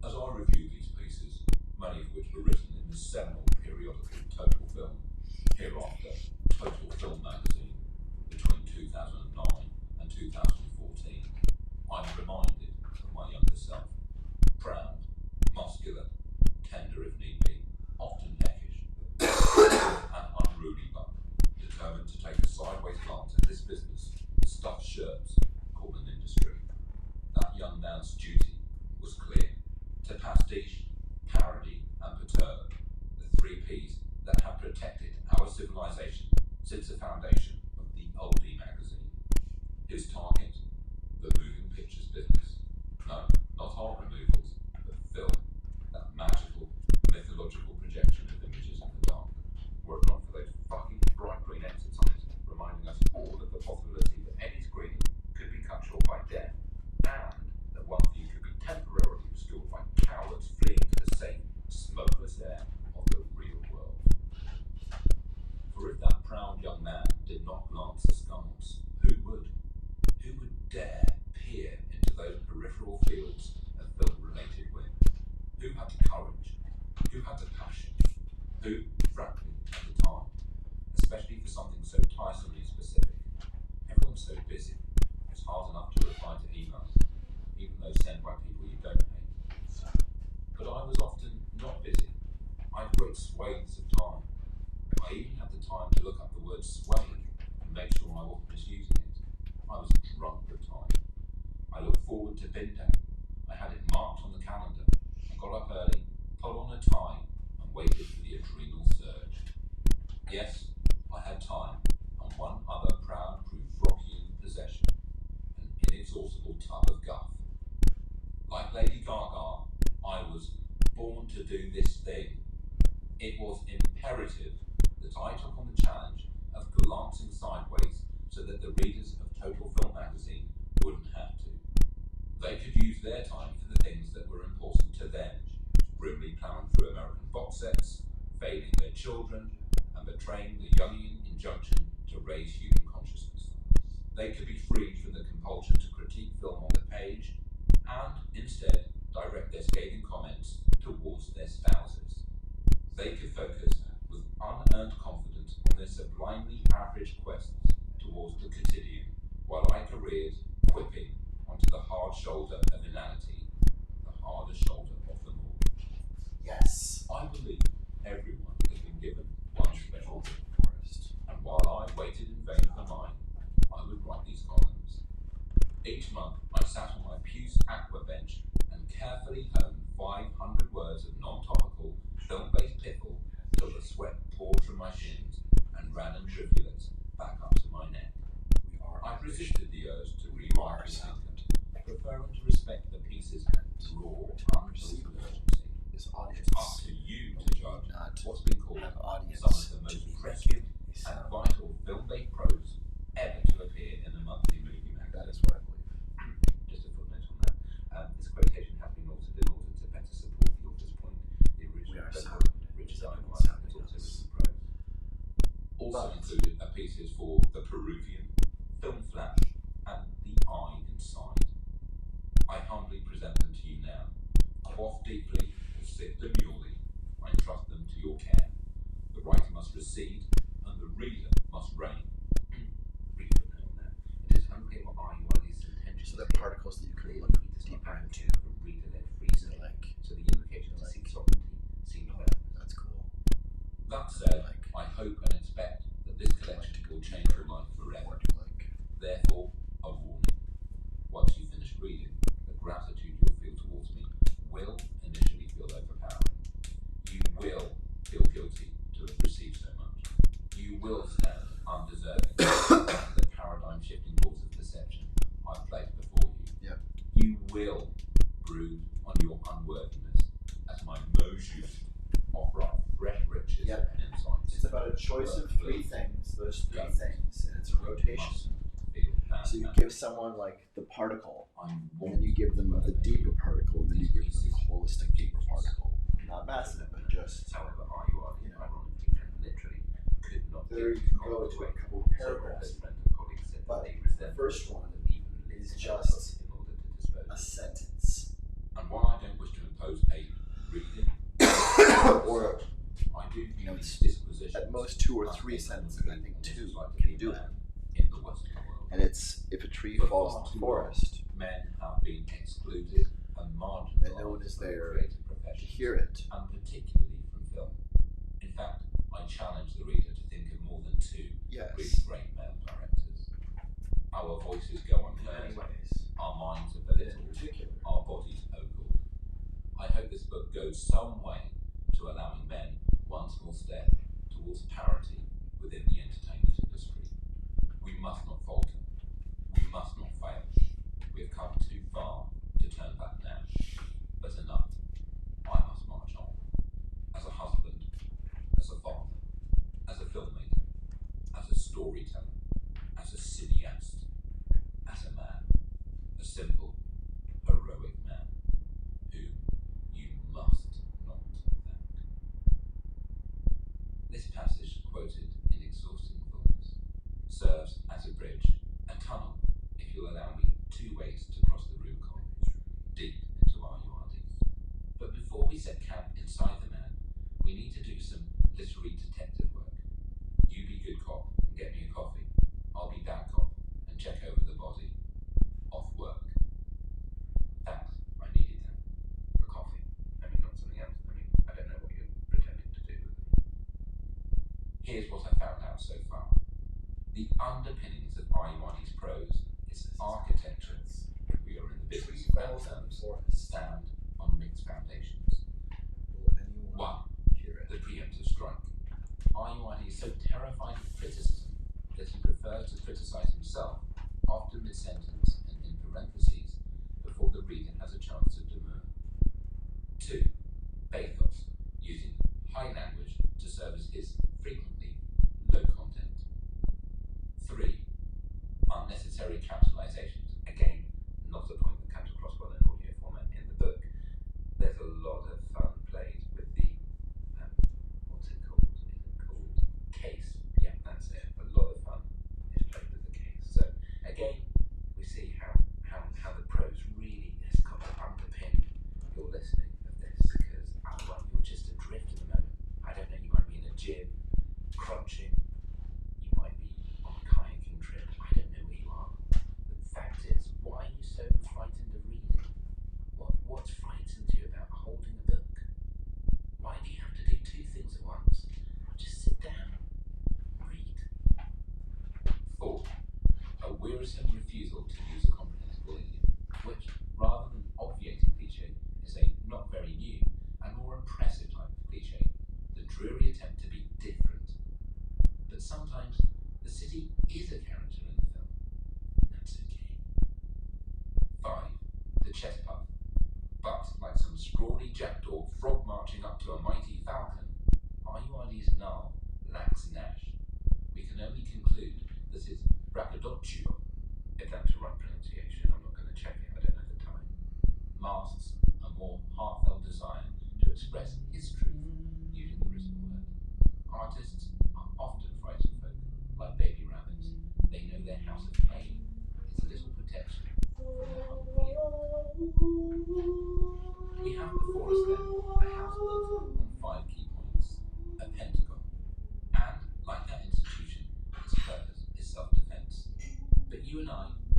As I review these pieces, many of which were written in the seminal periodical Total Film, hereafter Total Film magazine, between 2009 and 2014, I'm reminded of my younger self, proud, muscular, tender if need be, often peckish, and unruly but determined to take a sideways glance at this business, stuffed shirts, called an industry. That young man's duty was clear: to pastiche, parody, and perturb, the three P's that have protected our civilization since the foundation of the oldie magazine. His target, the moving pictures business. No, not art removals, but film, that magical, mythological projection of images in the dark. Were it not for those fucking bright green exercises reminding us all of the possibility that any screening could be cut short by death, and that one view could be temporarily obscured by cowards fleeing to the safe, smokeless air of the real world. For if that proud young man did not glance askance, who would? Who would dare peer into those peripheral fields of film-related whim? Who had the courage? Who had the passion? Who, frankly, at the time, especially for something so tiresomely specific? Everyone's so busy, it's hard enough to reply to emails, even those sent by people you don't hate. But I was often not busy. I had great swathes of time. I even had the time to look up the word swathe and make sure I wasn't misusing it. I was drunk with time. I looked forward to bin day. I had it marked on the calendar. I got up early, put on a tie, and waited for the adrenal surge. Yes, I had time, and one other proud Prufrockian possession, an inexhaustible tub of guff. Like Lady Gaga, I was born to do this thing. It was imperative that I took on the challenge of glancing sideways so that the readers of Total Film Magazine wouldn't have to. They could use their time for the things that were important to them, grimly plowing through American box sets, failing their children, and betraying the Jungian injunction to raise human consciousness. They could be freed from the compulsion to critique film on the page, and instead direct their scathing comments towards their spouses. They could focus with unearned confidence on their sublimely average quests towards the quotidian, while I careered, whipping, onto the hard shoulder of inanity, the hardest shoulder of them all. Yes. I believe everyone has been given one special forest, and while I waited in vain for mine, I would write these columns. Each month I sat on my Puce Aqua bench and carefully honed 500 words of non-topical, film-based piffle till the sweat poured from my shins and ran in rivulets back up to my neck. I resisted the urge to rewrite the content, preferring to respect the piece's raw, unbelievable urgency. It's up to you to judge what's been called some of the most prescient and vital film-based prose ever to appear in a monthly movie magazine. That is what I believe. Just a footnote on that. This quotation has been altered in order to better support the author's point. The original Richard Diamond has also written prose. Also included are pieces for The Peruvian, Film Flash, and The Eye Inside. I humbly present them to you now. Quaff deeply or sip demurely, I entrust them to your care. The writer must recede, and the reader must reign. Read the note on that. It is unclear what IUID's intentions. So the particles that you can look deeper into. A reader-led freezing, so the invocation to seek sovereignty seems better. That's cool. That said, I hope and expect that this collection will change your life forever. Therefore, a warning. Once you finish reading, the gratitude you'll feel towards me will initially feel overpowering. You will feel guilty to have received so much. You will stand undeserving of the paradigm-shifting doors of perception I've placed before you. Yep. You will brood on your unworthiness as my mojus offer up fresh riches Yep. and insights. It's about a choice of three things, those three things, and it's a rotation. So you give someone like the particle, and then you give them the deeper particle, and then you give them the holistic deeper particle. Not massive, but just, However, you know, ironically and literally could not there you can go to a couple of paragraphs. But the first one is just a sentence. And while I don't wish to impose a reading, Or, I do you know, view it's dispositions at most 2 or 3 sentences. I think 2 can do it. In the Western world. And it's, if a tree falls in the forest, Men have been excluded and marginalized and no one is from there creative to professions, hear it. and particularly from film. In fact, I challenge the reader to think of more than 2 Yes. really great male directors. Our voices go unheard, our minds are belittled, our bodies ogled. I hope go some way to allowing men one small step towards parity within the entertainment industry. We must not falter. We must not fail. We have come too far to turn back now. But enough. I must march on. As a husband, as a father, as a filmmaker, as a storyteller, as a cineast, as a man, a simple, heroic man, whom you must not thank. This passage, quoted in exhausting fullness, serves as a bridge, a tunnel, if you'll allow me, 2 ways to cross the Rubicon, deep into our URDs. But before we set camp inside the man, we need to do some literary detective work. You be good cop and get me a coffee. I'll be bad cop and check over the body. Off work. Thanks, I needed that. The coffee. I mean, not something else. I mean, I don't know what you're pretending to do with me. Here's what I found out so far. The underpinnings of IURD's prose, its architecture, if we are in the business of bad terms, stand on mixed foundations. 1. The preemptive strike. IURD is so terrified of criticism that he prefers to criticize himself, often mid-sentence and in parentheses, before the reader has a chance to demur. 2. Pathos, using high language to serve as his frequently low content. 3. Unnecessary capitalizations. Again, not a point that comes across well in audio format in the book. There's a lot of fun played with the, what's it called? Is it called case? Yeah, that's it. A lot of fun is played with the case. So again, we see how the prose really has got to underpin your listening of this, because otherwise you're just adrift at the moment. I don't know, you might be in a gym, crunching, you might be on a kayaking trip, I don't know where you are. The fact is, why are you so frightened of reading? What frightens you about holding a book? Why do you have to do 2 things at once? Just sit down, read. 4. A wearisome refusal to use a comprehensible idiom, which, rather than obviating cliché, is a not very new and more impressive type of cliché, the dreary attempt to be different. But sometimes the city is a character in the film, and that's okay. 5. The chest puff. But, like some scrawny jackdaw frog marching up to a mighty falcon, IURD's null lacks Nash. We can only conclude that his braggadocio, if that's the right pronunciation, I'm not going to check it, I don't have the time, masks a more heartfelt desire to express his truth using the written word. Artists are often frightened folk, like baby rabbits. They know their house of pain is a little protection from the hungry. We have before us then a house built on 5 key points, a pentagon, and like that institution, its purpose is self-defense. But you and I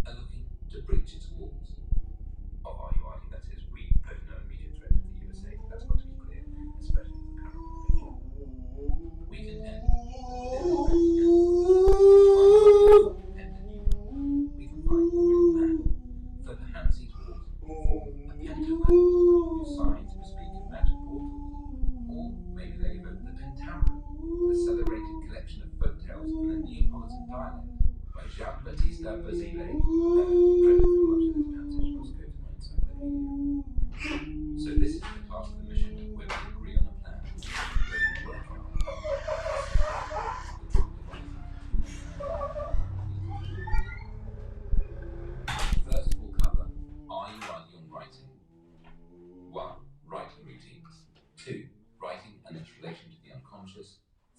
are looking to breach its walls. Of IURD, that is, we pose no immediate threat to the USA, that's got to be clear, especially with the current situation. We contend that within this independent union, we can find the real man, for perhaps these walls form a pentagram whose sides bespeak magic portals, or maybe they evoke the pentameron, the celebrated collection of folk tales in the Neapolitan dialect by Jean-Baptiste Basile. Credit for much of this passage must go to my encyclopedia. So this is the part of the mission where we agree on a plan, where we work on First we'll cover IURD on writing. 1. Writing routines. 2. Writing and its relation to the unconscious.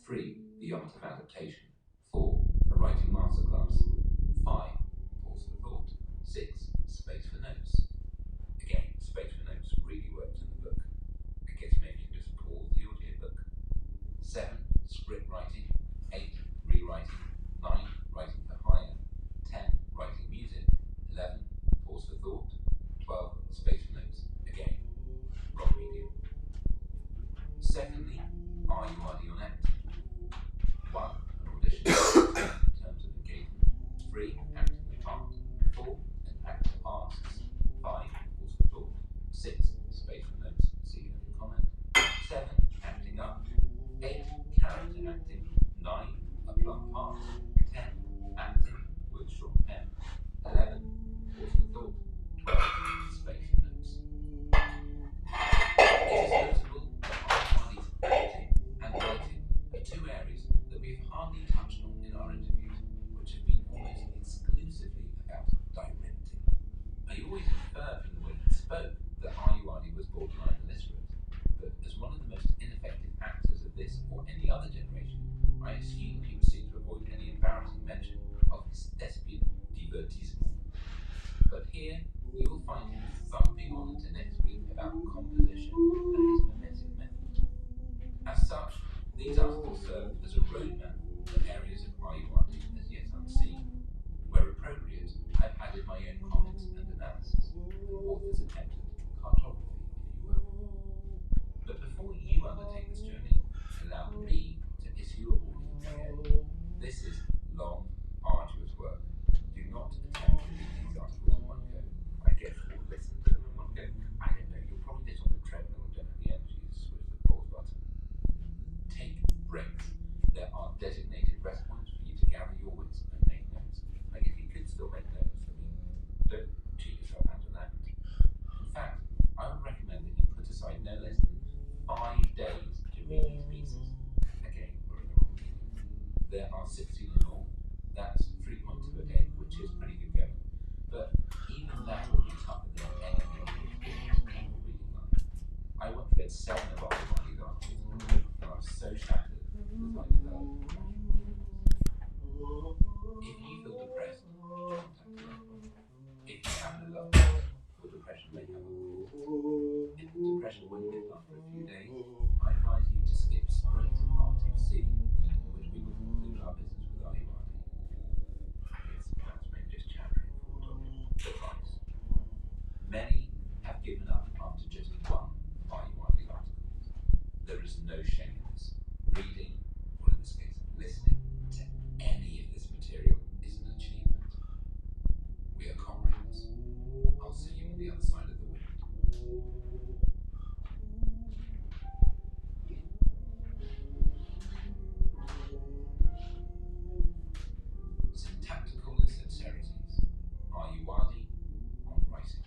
3. The art of adaptation. 4. A writing masterclass. 5. Pause for thought. 6. no shame in this. Reading, or in this case, listening to any of this material is an achievement. We are comrades. I'll see you on the other side of the wind. Syntactical insincerities. Are you Wadi on writing?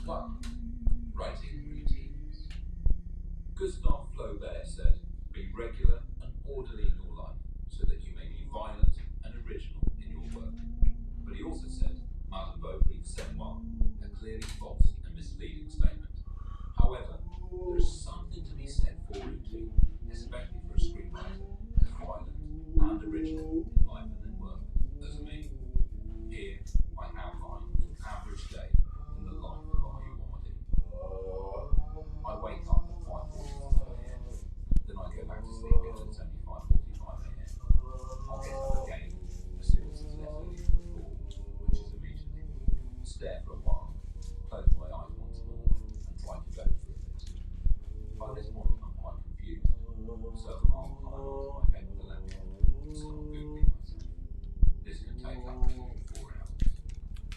One, writing routines. Gustave Flaubert said, be regular and orderly in your life so that you may be violent and original in your work. But he also said, Madame Bovary said one, a clearly false and misleading statement. However, there is something to be said for routine, especially for a screenwriter as violent and original in life and in work as me. Here, I outline an average day in the life of Are You Wadi. I wake up at 5:45 a.m. Then I go back to sleep until it's only 5:45 a.m. I'll get up again as soon as it's less early for the fall, which is immediately. Stare for a while, close my eyes once more, and try to go through it. By this point, I'm quite confused, so I'll climb onto my bed with the laptop and start Googling myself. This can take up to 4 hours.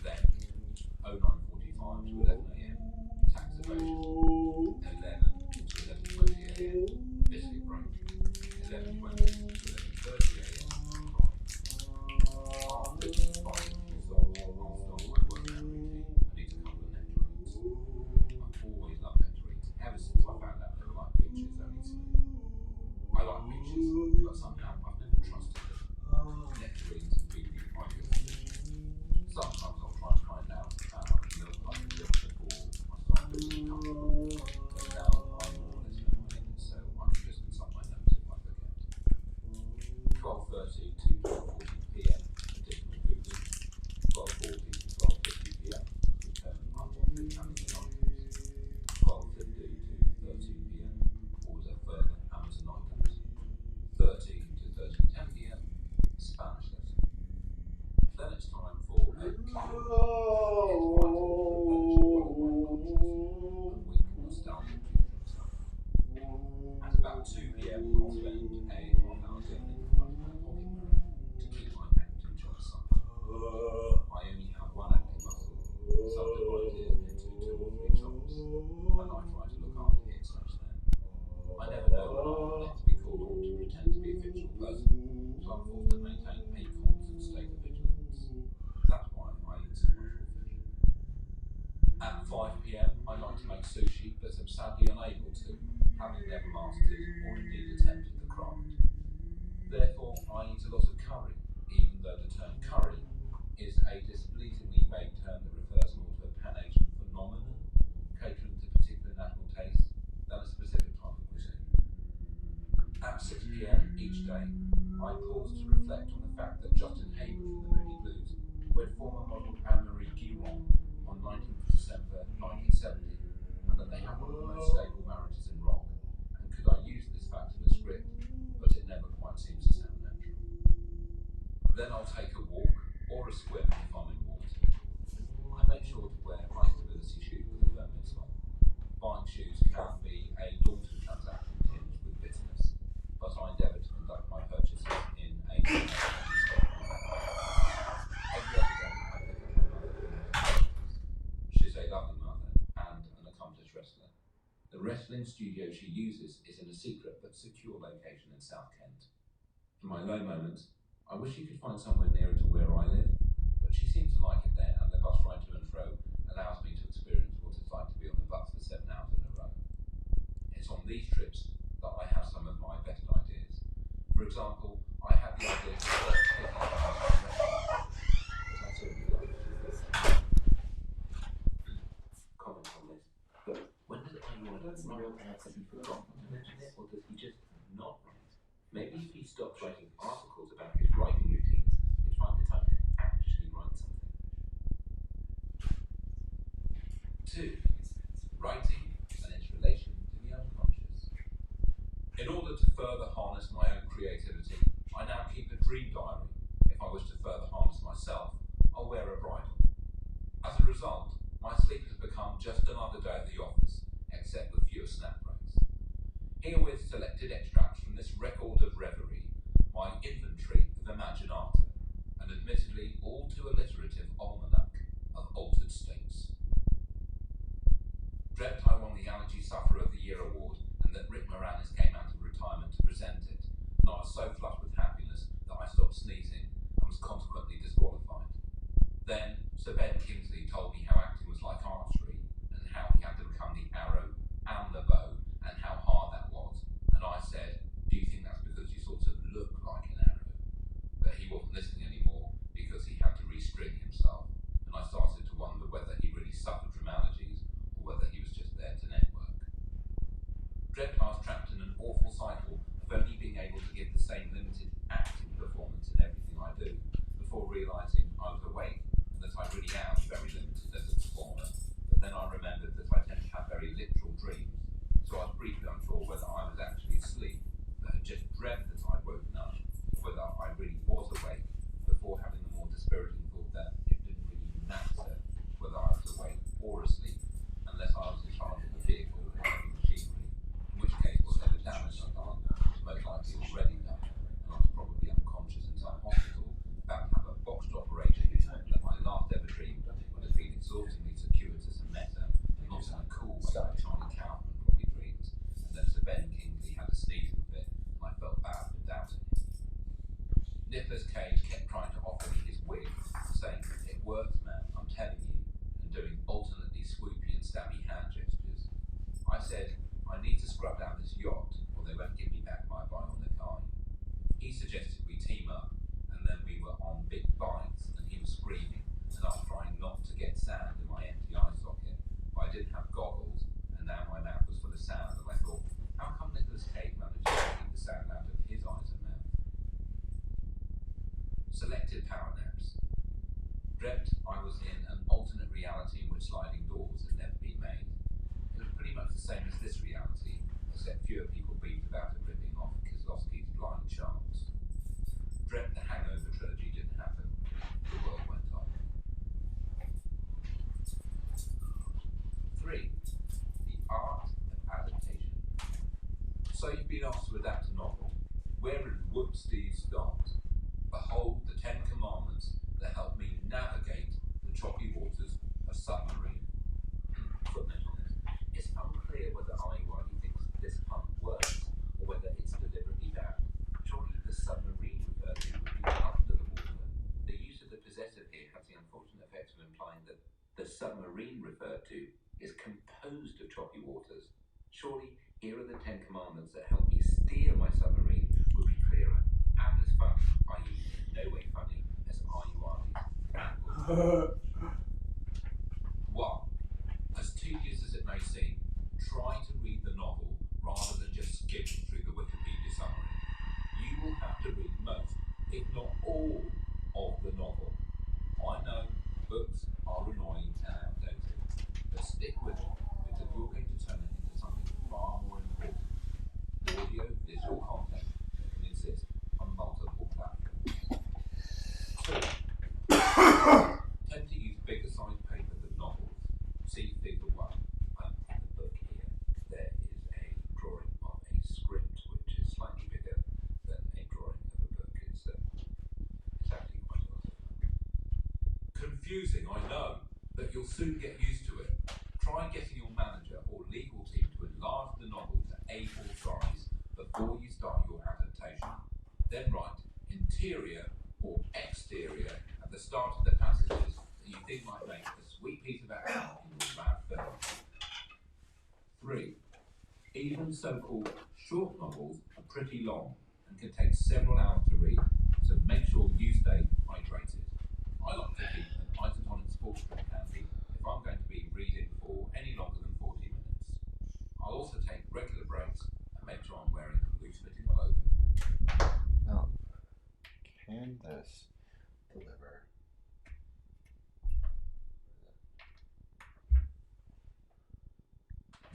Then, 09:45 to 11 a.m. tax evasion. 11 to 11:20 a.m. biscuit break. 11:20 to 11:30 a.m. crime. After this fight resolved, I'll start my workout routine. I need a couple of nectar eats. I've always loved nectar eats, ever since I found out they were like peaches, only smooth. I like peaches, but somehow I've never trusted them. Nectarines have been the ideal solution. Sometimes I'll try and find out how much milk I can drink before I start feeling comfortable. But now I more or less know my limits, so I can just consult my notes if I forget. 12:30 to 12:40 p.m. additional Googling. 12:40 to 12:50 p.m. return unwanted Amazon items. 12:50 to 13 p.m. order further Amazon items. 13 to 13:10 p.m. Spanish lesson. Then it's time for a clean. It's vital to replenish the weak nostalgic future stuff. At about 2 p.m. I'll spend a half-hour getting in front of my pocket mirror to keep my acting job supple. I only have one acting muscle, subdivided into 2 or 3 chops, and I try to look after it such then. I never know when I'm next to be called on to pretend to be a fictional person, so I'm forced to maintain a constant state of vigilance. That's why I eat so much raw fish. At 5 p.m. I like to make sushi, but am sadly unable to, having never mastered or indeed attempted the craft. Therefore, I eat a lot of curry, even though the term curry is a displeasingly vague term that refers more to a Pan-Asian phenomenon, catering to particular national tastes, than a specific type of cuisine. At 6 p.m. each day, I pause to reflect on the fact that Justin Hayward from the Moody Blues wed former model Anne-Marie Guiron on 19th December 1970, and that they have one of the most stable marriages in rock. And could I use this fact in a script, but it never quite seems to sound natural. Then I'll take a walk or a swim if I'm in water. I make sure to wear high stability shoes with a firm insole. Buying shoes can be a daunting transaction tinged with bitterness, but I endeavour to conduct my purchases in a every other day I pick up my mother from the She's a lovely mother and an accomplished wrestler. The wrestling studio she uses is in a secret but secure location in South Kent. In my low moments, I wish she could find somewhere nearer to where I live, but she seems to like it there, and the bus ride to and fro allows me to experience what it's like to be on the bus for 7 hours in a row. It's on these trips that I have some of my best ideas. For example, I had the idea to start taking a bus to wrestling, but I saw you like comment on this. But when does anyone write? Has he forgotten to mention it, or does he just not write? Maybe if he stopped writing articles about his writing routines, he'd find the time to actually write something. 2. Writing and its relation to the unconscious. In order to further harness my own creativity, I now keep a dream diary. If I wish to further harness myself, I'll wear a bridle. As a result, my sleep has become become just another day at the office, except with fewer snap breaks. Herewith selected extracts from this record of reverie, my inventory of Imaginata, an admittedly all too alliterative almanac of altered states. Dreamt I won the Allergy Sufferer of the Year award, and that Rick Moranis came out of retirement to present it, and I was so flushed with happiness that I stopped sneezing and was consequently disqualified. Then Sir Ben Kingsley told me how acting was like archery, and how he had to become the arrow and the bow, and how hard that was. And I said, do you think that's because you sort of look like an arrow? But he wasn't listening anymore because he had to restring himself, and I started to wonder whether he really suffered from allergies or whether he was just there to network. Dreamt I was trapped in an awful cycle of only being able to give the same limited acting performance in everything I do, before realising I was awake and that I really am very limited as a performer. But then I remembered that I tend to have very literal dreams, so I was briefly unsure whether I was actually asleep, but had just dreamt that I'd woken up, or whether I really was awake, before having the more dispiriting thought that it didn't really matter whether I was awake or asleep, unless I was in charge of the vehicle or heavy machinery, in which case whatever damage I'd done was most likely already done, and I was probably unconscious in some hospital about to have a botched operation that my last ever dream would have been exhaustingly circuitous and meta, and not in a cool way like Charlie Kaufman probably dreams, and that Sir Ben Kingsley had a sneezing fit, and I felt bad for doubting it. Nicolas Cage kept trying to offer me his wig, saying, "It works, man, I'm telling you," and doing alternately swoopy and stabby hand gestures. I said, I need to scrub down this yacht, or they won't give me back my bionic eye. He suggested we team up, and then we were on big bikes, and he was screaming, and I was trying not to get sand in my empty eye socket, but I didn't have goggles, and now my mouth was full of sand, and I thought, how come Nicolas Cage managed to keep the sand out of his eyes and mouth? Selected power naps. Dreamt I was in an alternate reality in which sliding doors had never been made. It was pretty much the same as this reality, except fewer people breathed about it ripping off Kieslowski's Blind Charles. Dreamt the Hangover trilogy didn't happen. The world went on. 3. The art of adaptation. So you've been asked to adapt a novel. Where would Whoops do you start? Behold the 10 Commandments that help me navigate the choppy waters of submarine. Footnote on this. It's unclear whether IUI thinks this pun works, or whether it's deliberately bad. Surely the submarine referred to would be under the water. The use of the possessive here has the unfortunate effect of implying that the submarine referred to is composed of choppy waters. Surely here are the 10 Commandments that help me steer my submarine would be clearer and as funny, i.e. no way funny, as IUI's. 1. As tedious as it may seem, try to read the novel rather than just skim through the Wikipedia summary. You will have to read most, if not all, of the novel. I know books are annoying and outdated, but stick with it because you're going to turn it into something far more important. Audio-visual content that can exist on multiple platforms. 2. Tend to use bigger sized paper than novels. See Figure 1. In the book here, there is a drawing of a script which is slightly bigger than a drawing of a book. It's actually quite a lot of fun. Confusing, I know, but you'll soon get used to it. Try getting your manager or legal team to enlarge the novel to A4 size before you start your adaptation. Then write interior or exterior at the start of the passages that you think might make a sweet piece of action in your mad film. 3. Even so-called short novels are pretty long and can take several hours to read, so make sure you stay hydrated. I like to keep an isotonic sports drink handy if I'm going to be reading for any longer than 40 minutes. I'll also take regular breaks and make sure I'm wearing loose-fitting clothing. Now, can this deliver?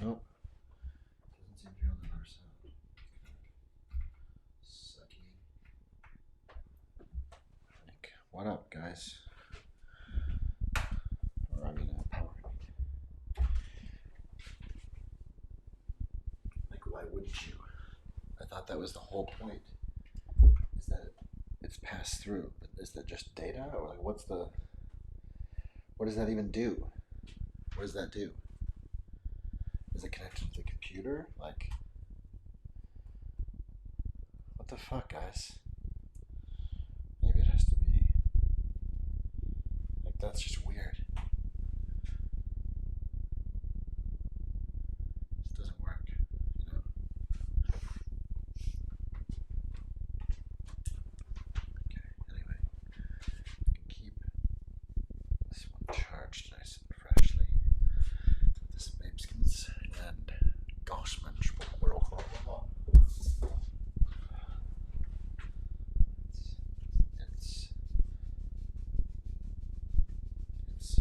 Nope. Doesn't seem to be able to deliver sound. Sucky. Like, what up, guys? Or I mean, power. that was the whole point. Is that it's passed through. But is that just data, or like what does that even do? What does that do? Is it connected to the computer? Like, what the fuck, guys? Maybe it has to be. Like, that's just weird. This doesn't work, you know? Okay, anyway. Keep this one charged nice and freshly. This Babeskins and Gossman. It's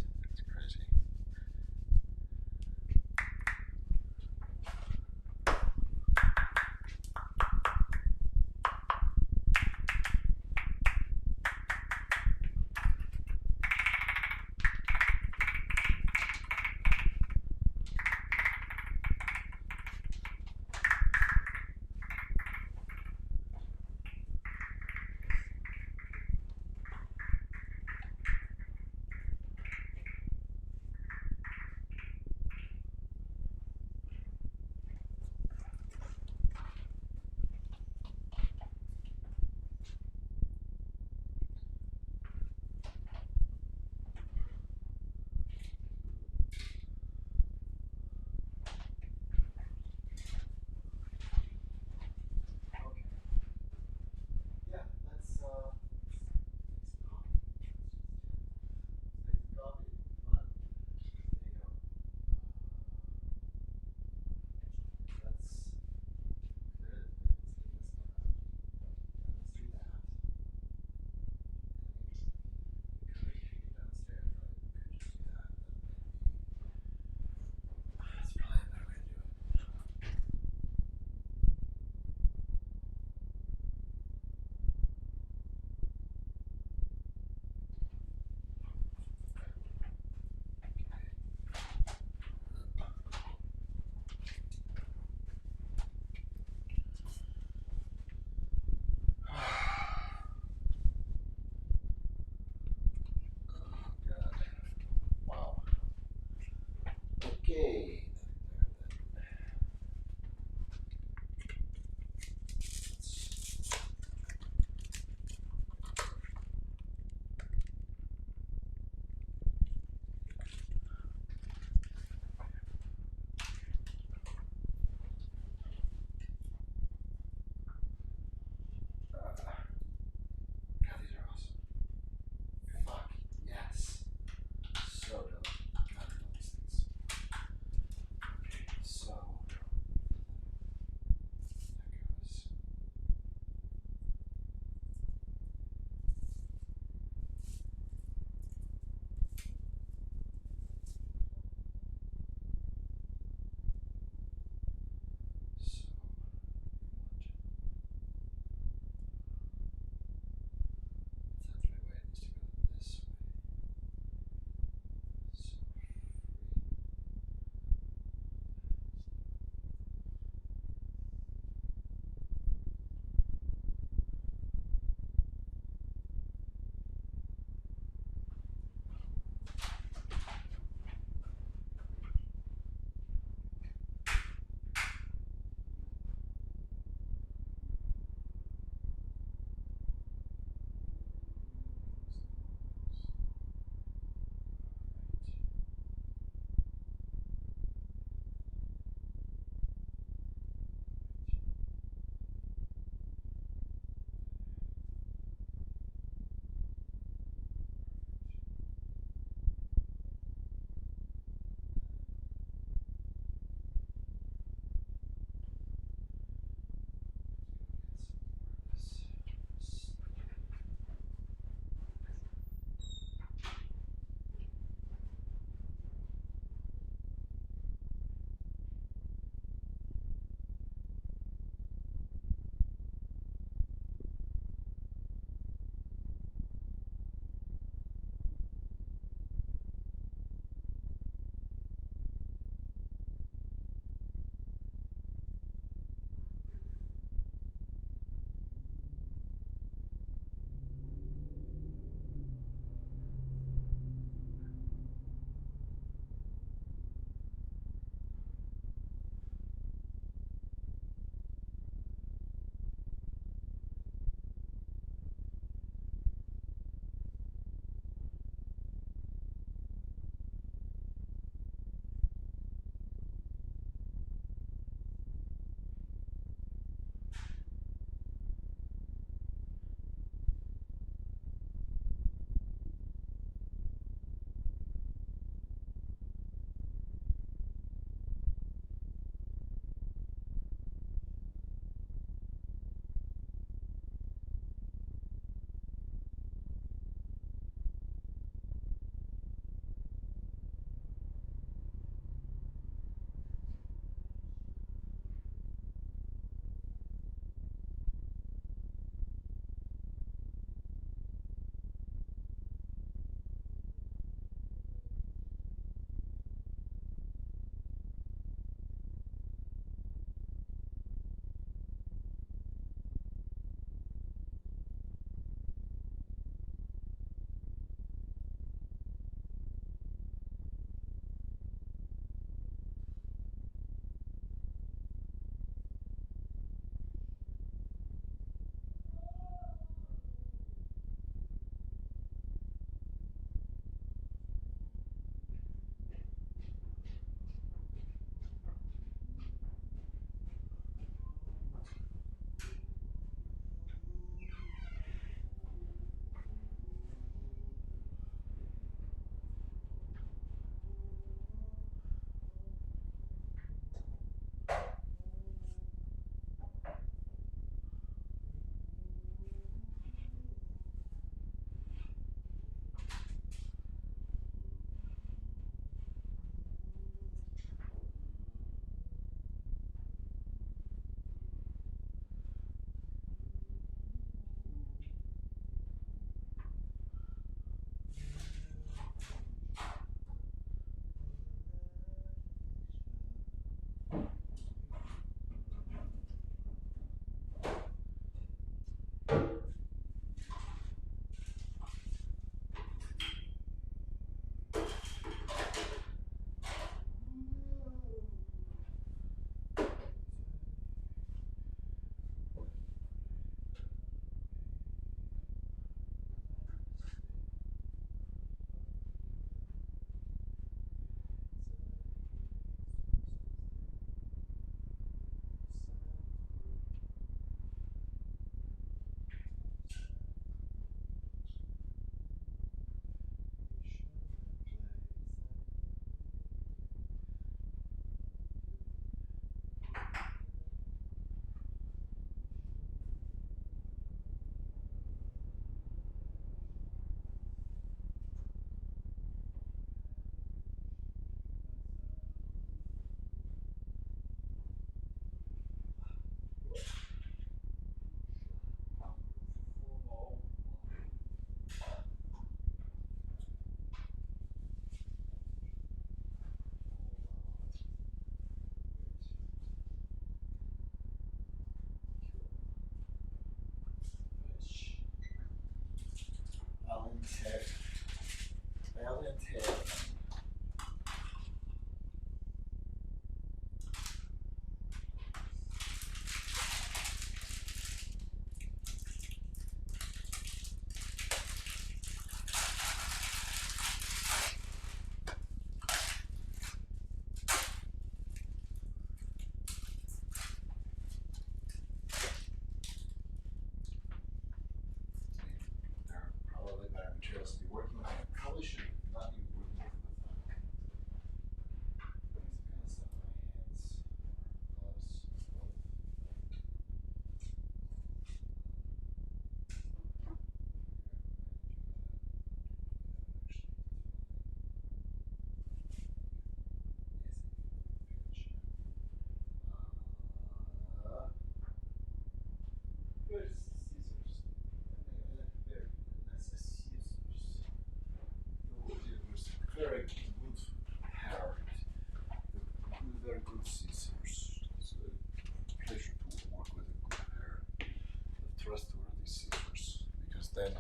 trustworthy scissors, because then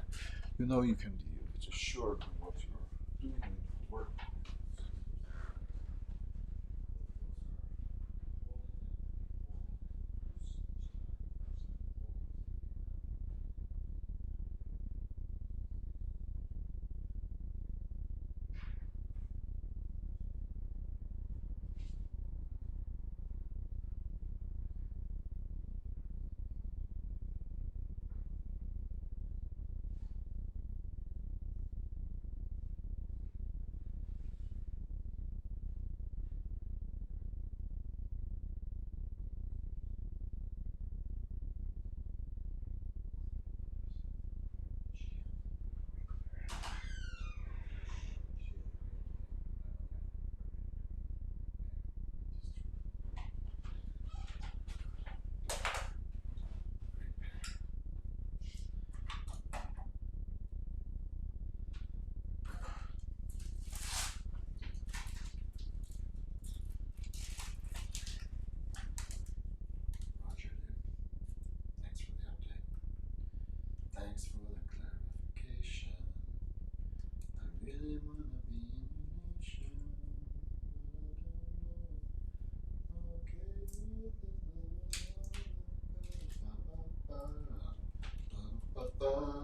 you know you can be assured of what you're doing when you work. Roger, dude. Thanks for the update. Thanks for the clarification. I really wanna be in your nation, but I don't know. Okay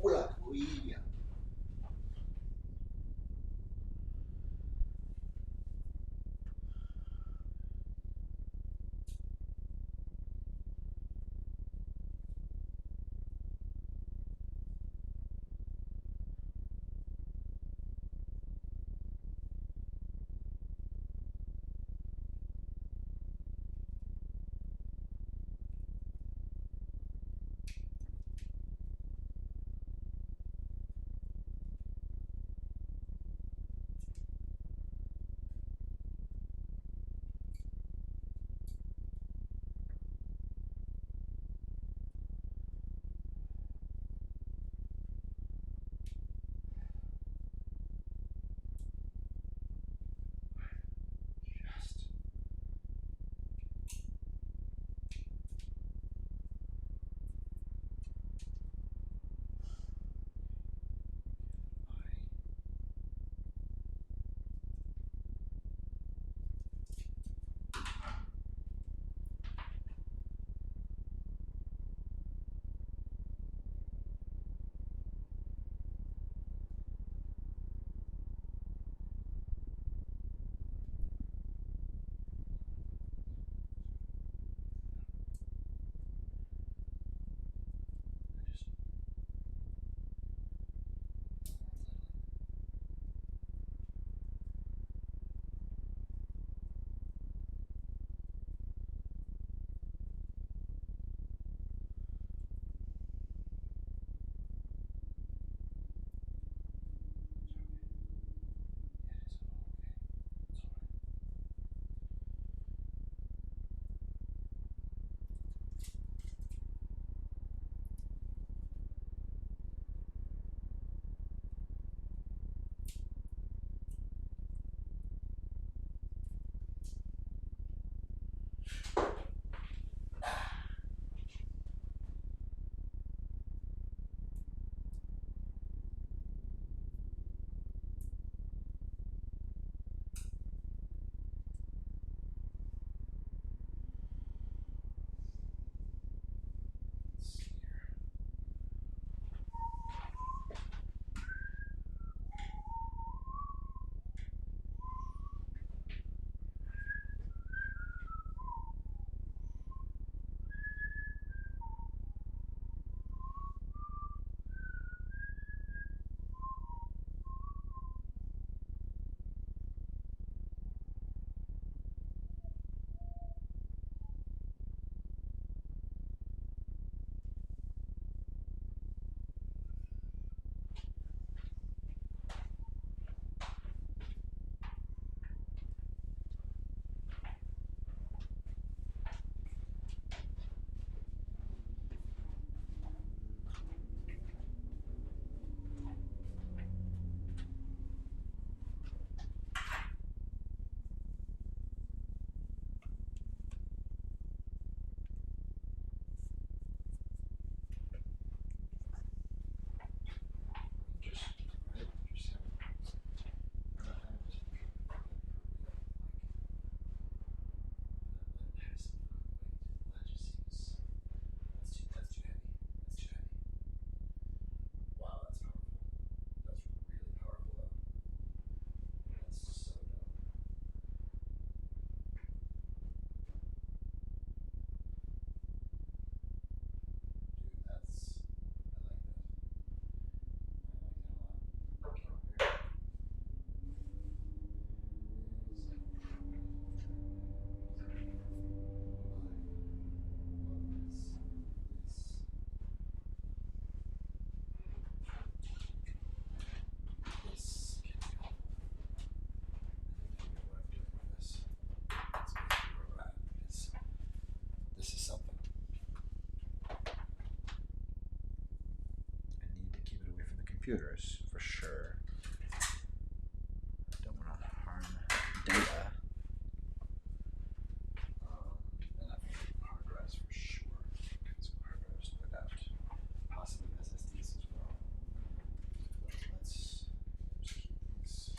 with computers for sure. Don't want to harm data. And I think hard drives for sure. Because hard drives put out possibly SSDs as well. Let's just keep these.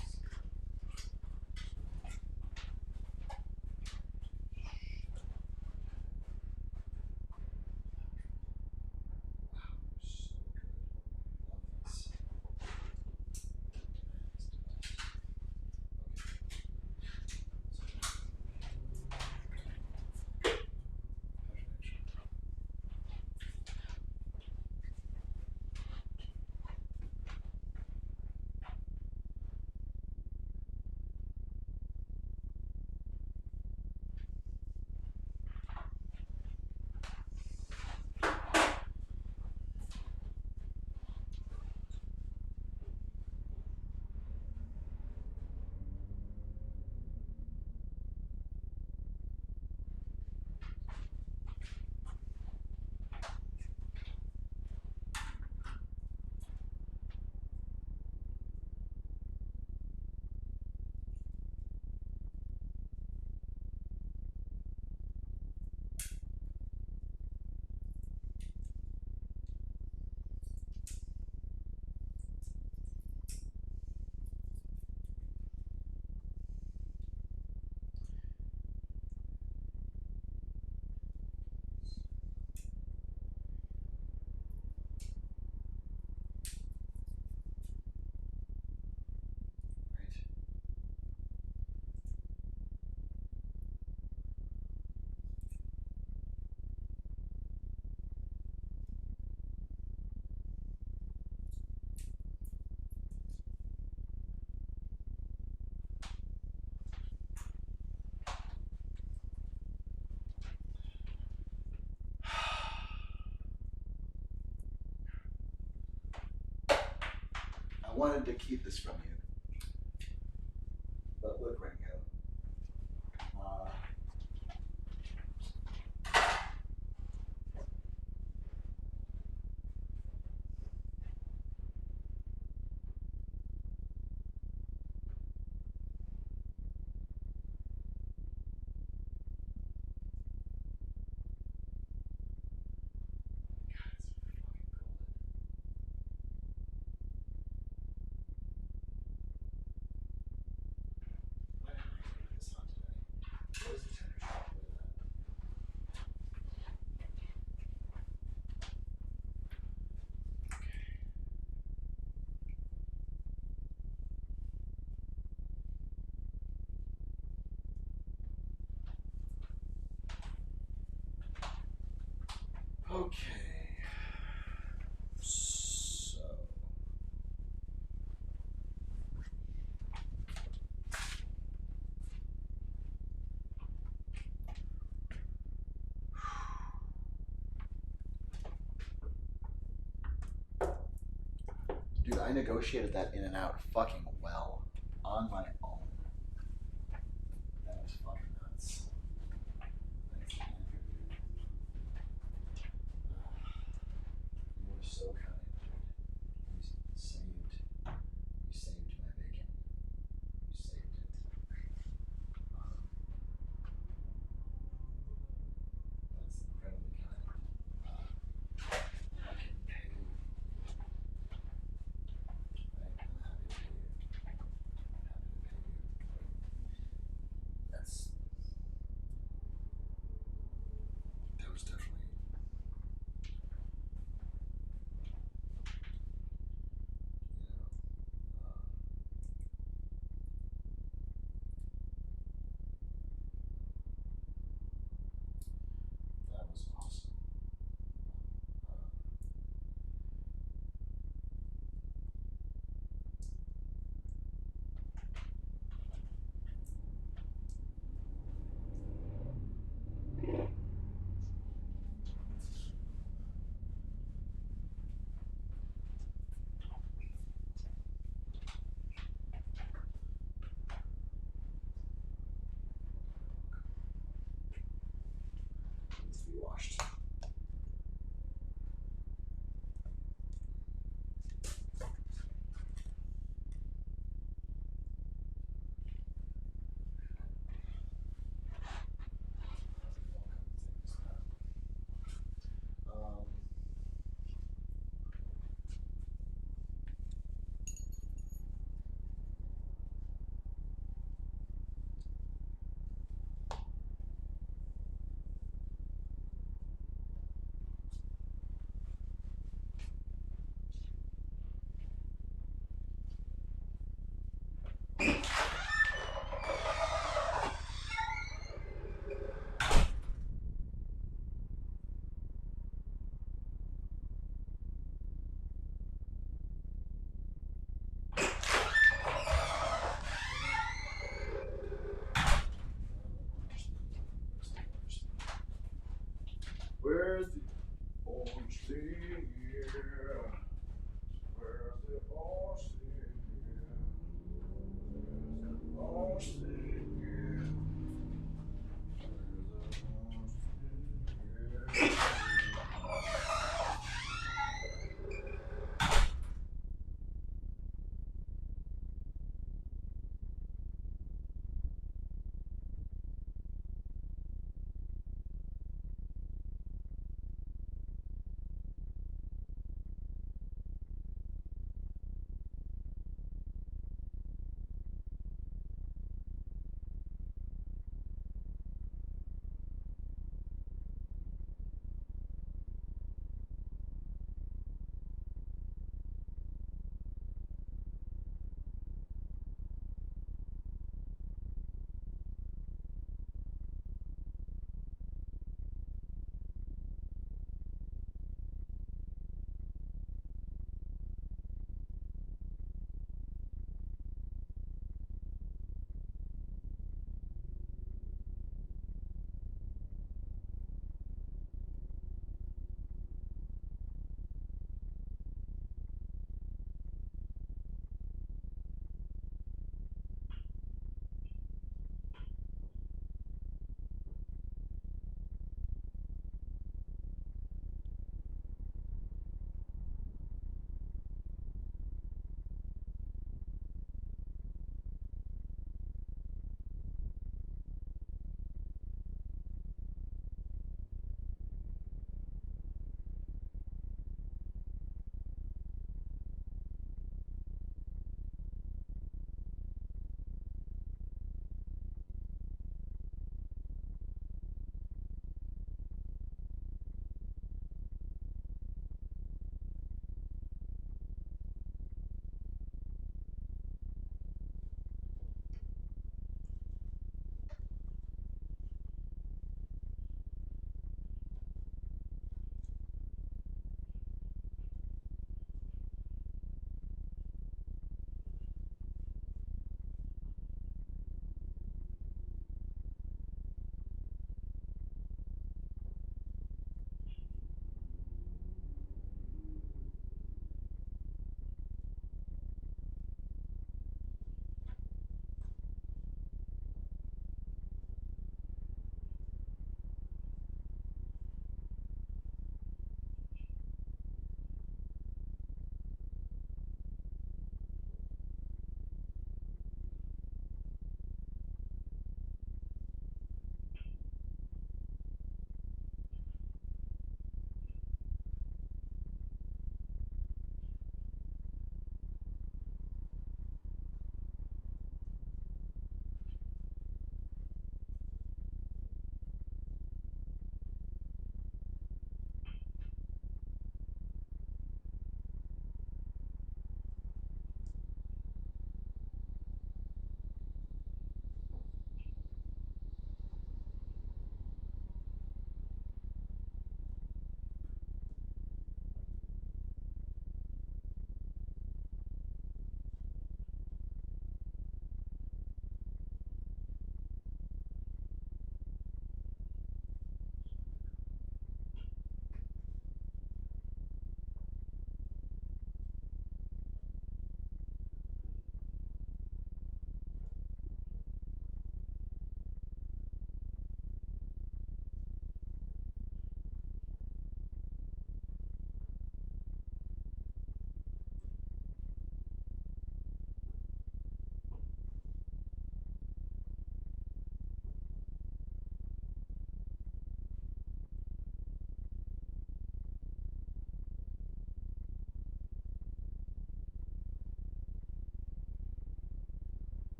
I wanted to keep this from you, but look, Ringo. Okay, so dude, I negotiated that in and out fucking well on my own. That was fucking nuts. Thanks, Andrew. You were so kind. You saved my bacon. You saved it. That's incredibly kind. I can pay you. Right, I'm happy to pay you. I'm happy to pay you. That was definitely. That was awesome. Needs to be washed. Where's the orange thing here? Where's the orange thing here? Where's the orange thing here? Where's the orange thing here?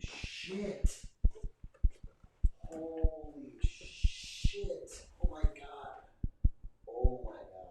shit. Holy shit. Oh my god. Oh my god.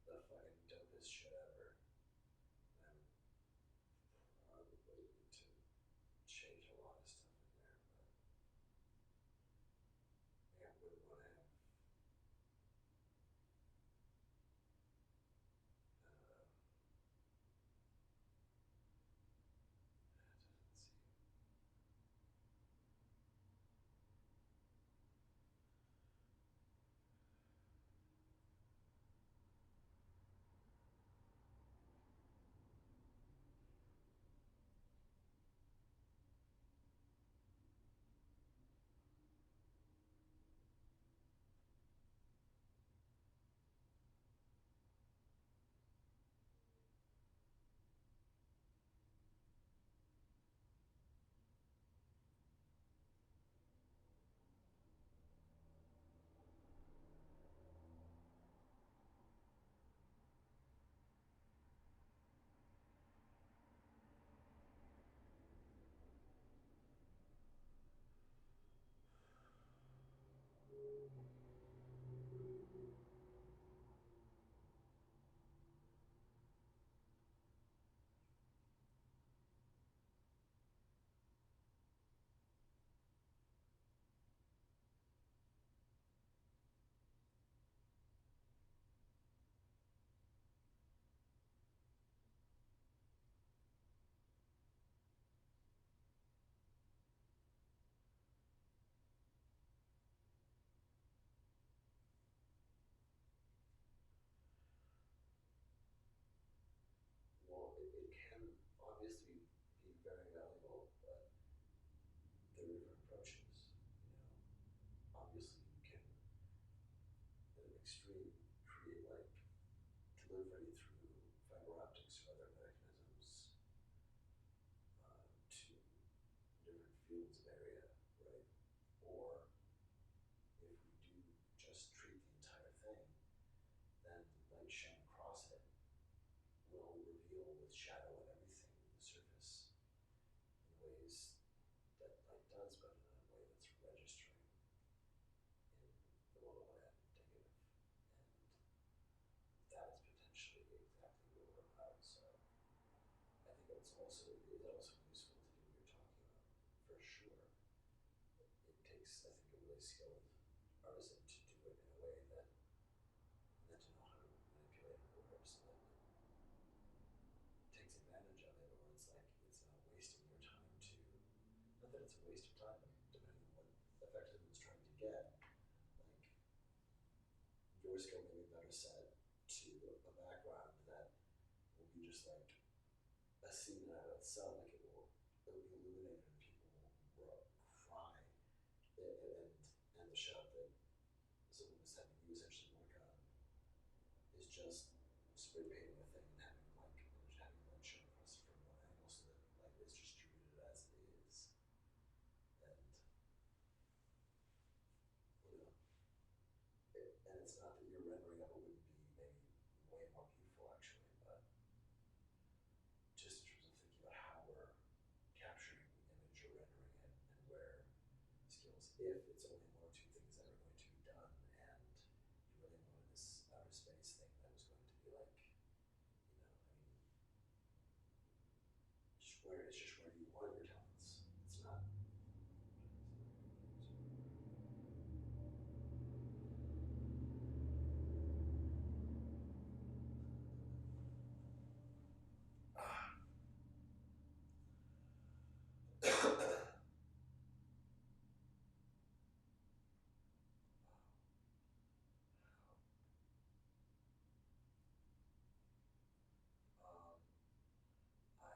the fucking dopest shit ever. And probably need to change a lot of stuff in there, but yeah, wouldn't want to have, I don't know, it doesn't seem. Well, it can obviously be very valuable, but there are different approaches. You know, obviously you can, at an extreme, create like delivery through fiber optics or other mechanisms to different fields of area, right? Or if we do just treat the entire thing, then light shine across it will reveal with shadow and everything the surface in ways that light does, but in a way that's registering in the one-on-one negative. And that is potentially exactly what we're about. So I think it is also useful to do what you're talking about, for sure. It takes, I think, a really skilled artisan to do it in a way that, and then to know how to manipulate it or so that it takes advantage of it, or it's like it's not wasting your time to, not that it's a waste of time, but depending on what effect it was trying to get, like your skill may be better set to a background that will be just like a scene in and of itself, like it'll be illuminated and people will cry, and the shot that someone was having you essentially work on is just spray painting a thing and having light shine across it from one angle so that light is distributed as it is, and you know, and it's not that your rendering of it wouldn't be maybe way more beautiful actually, but just in terms of thinking about how we're capturing the image or rendering it and where skills, if it's only one or two things that are going to be done and you really wanted this outer space thing that was going to be like, you know, I mean, it's just where you want your talents. It's not. um, I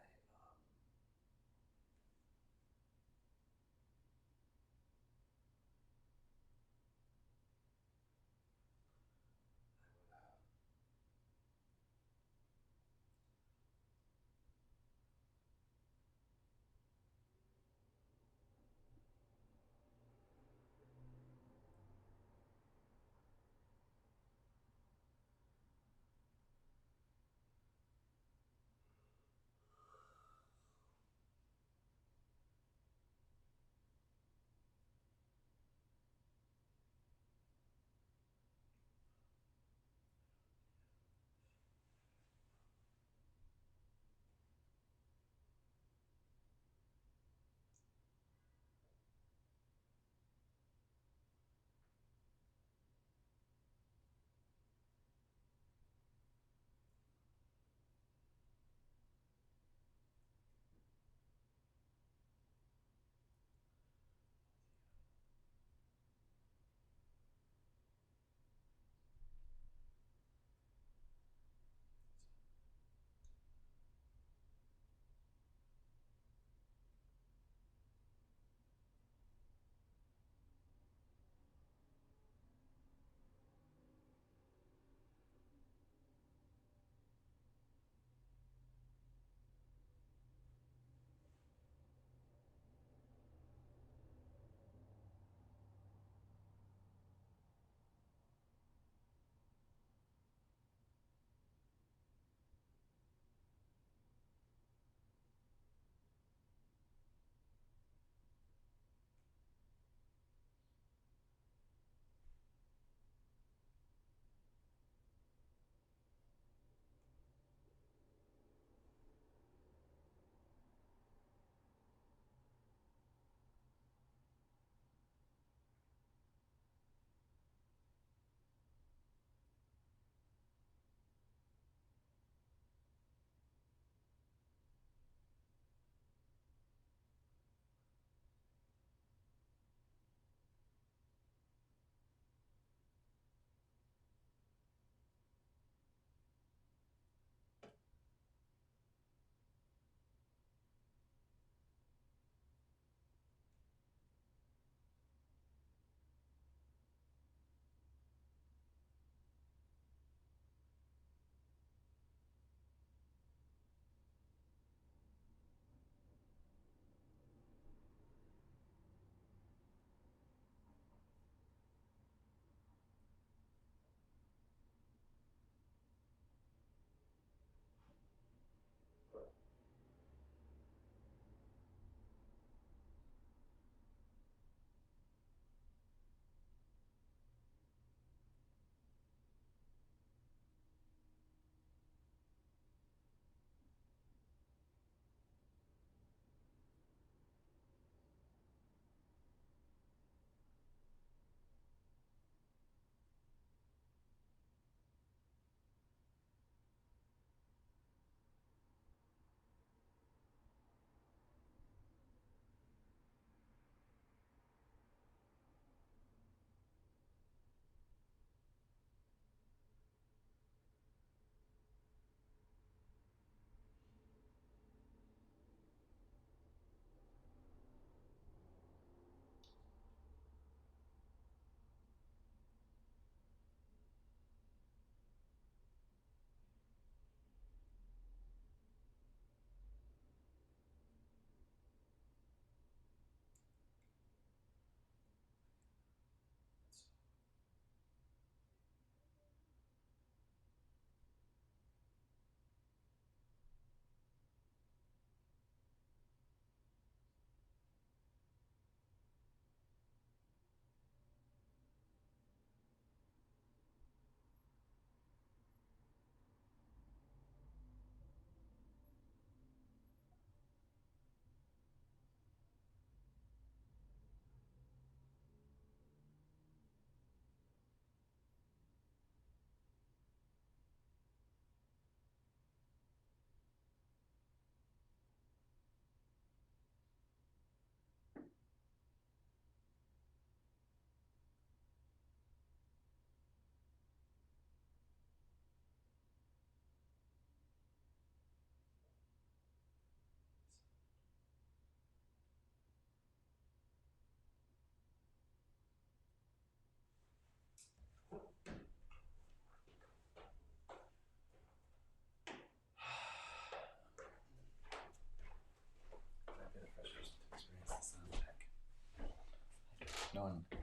fun.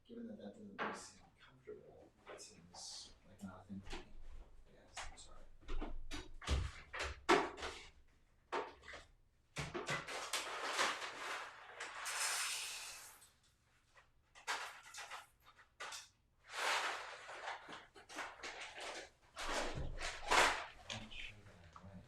Given that that doesn't really seem comfortable, it seems like not a thing for me. Yes, I'm sorry. I'm not sure that I'm right.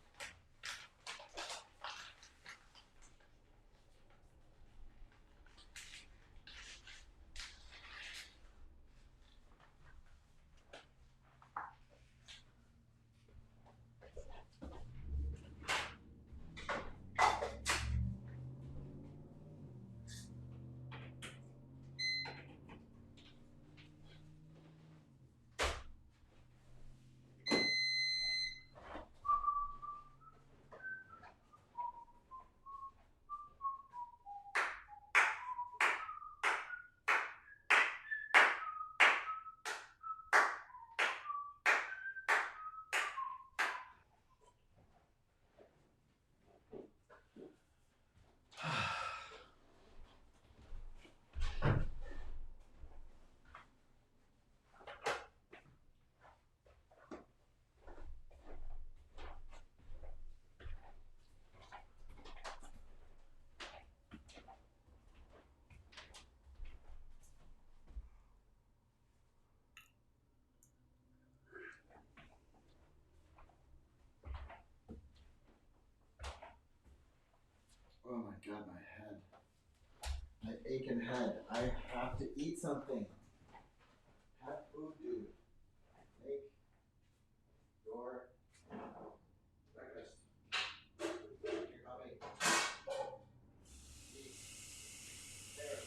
Oh my god, my head. My aching head. I have to eat something. Have food, dude. Make your breakfast. Drink your coffee. Eat. There.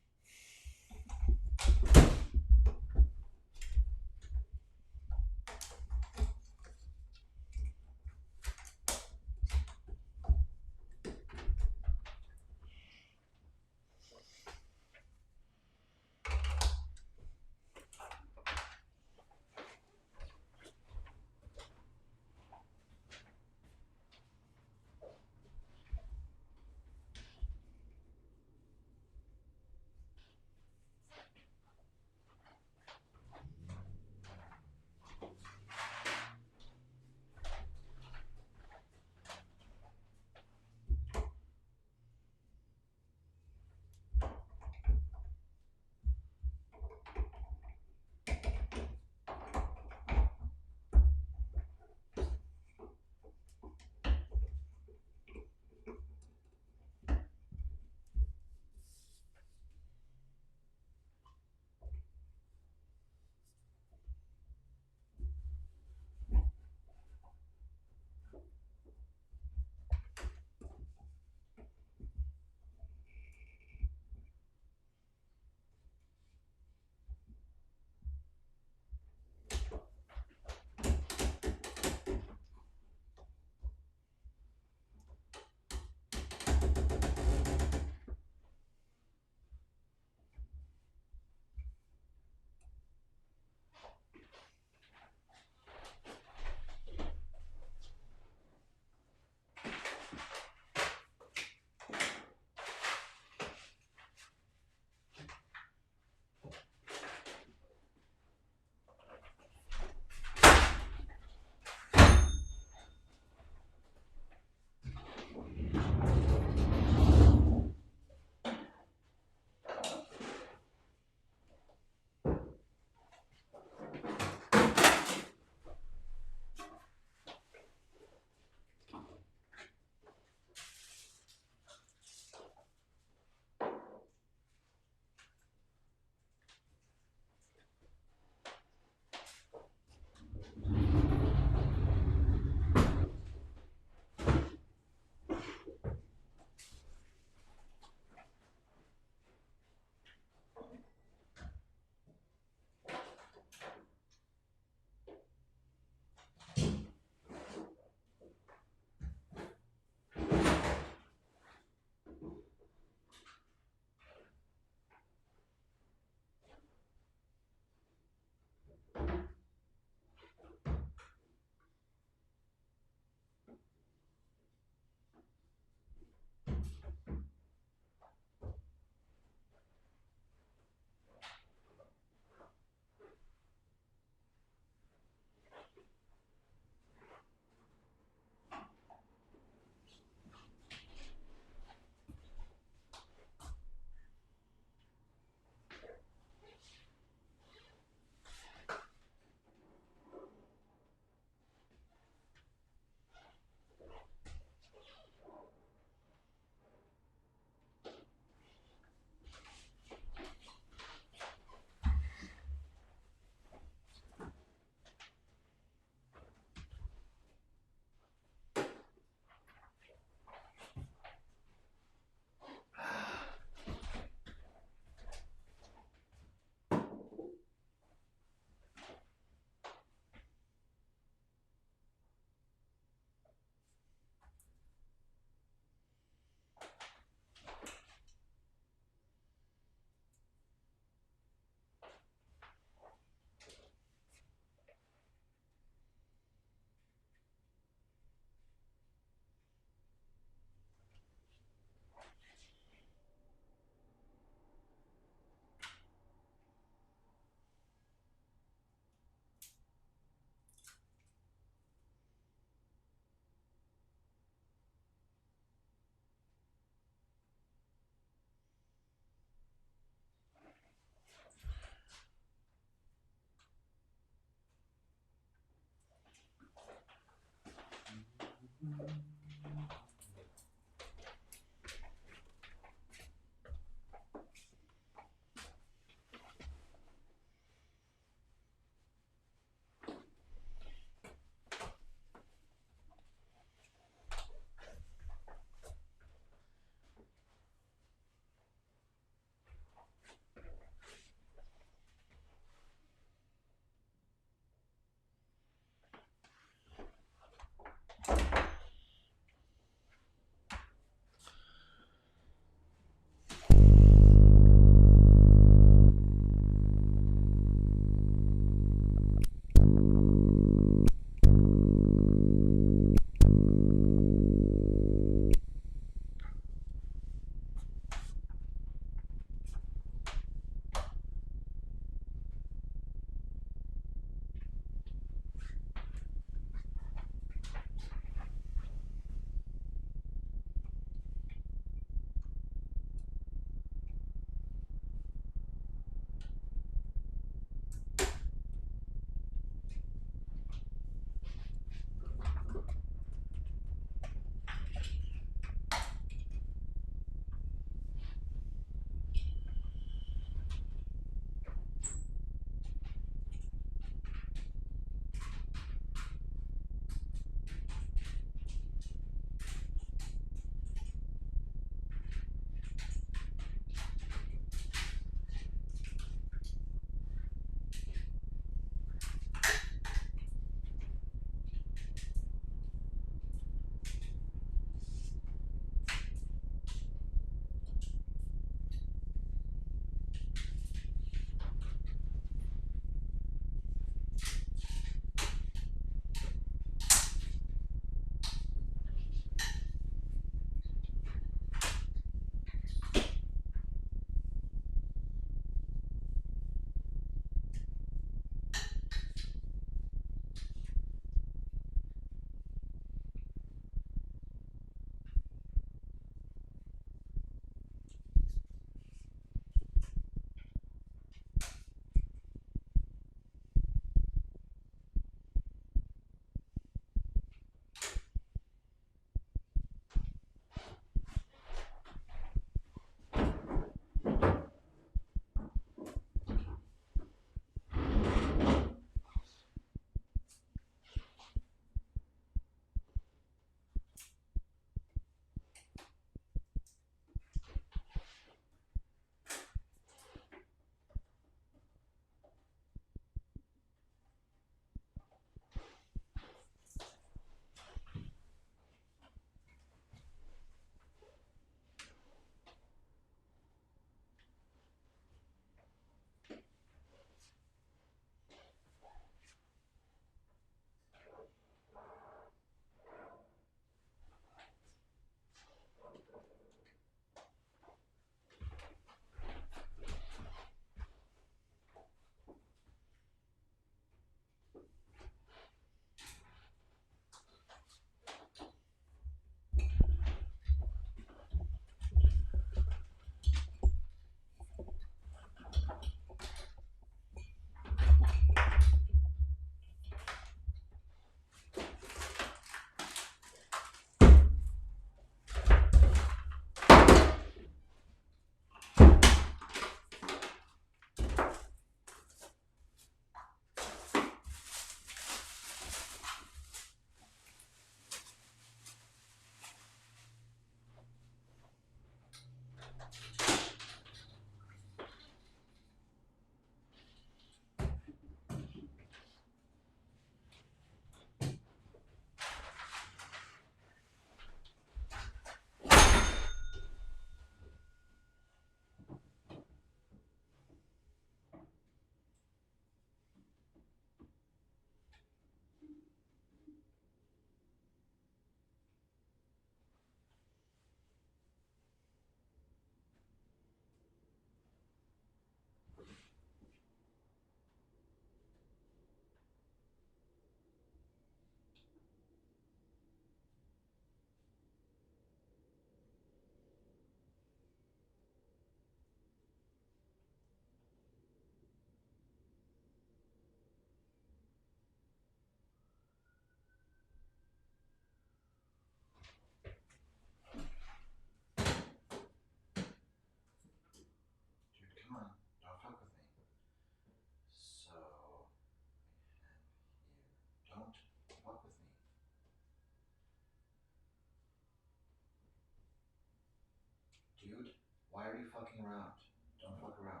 Why are you fucking around? Don't fuck around.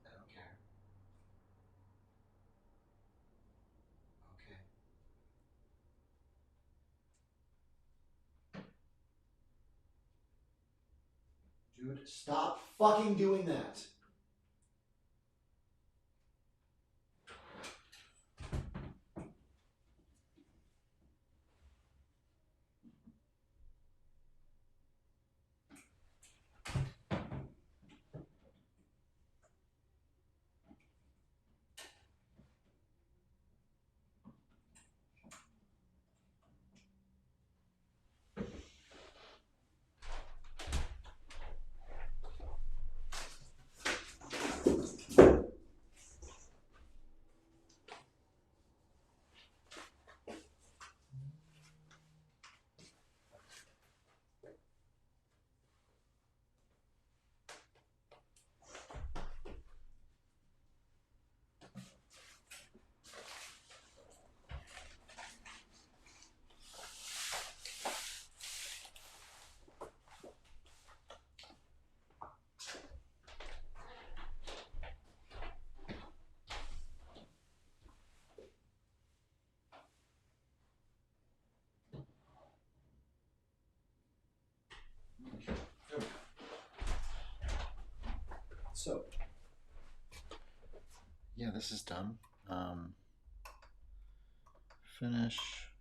I don't care. Okay. Dude, stop fucking doing that. So, yeah, this is done. Finish.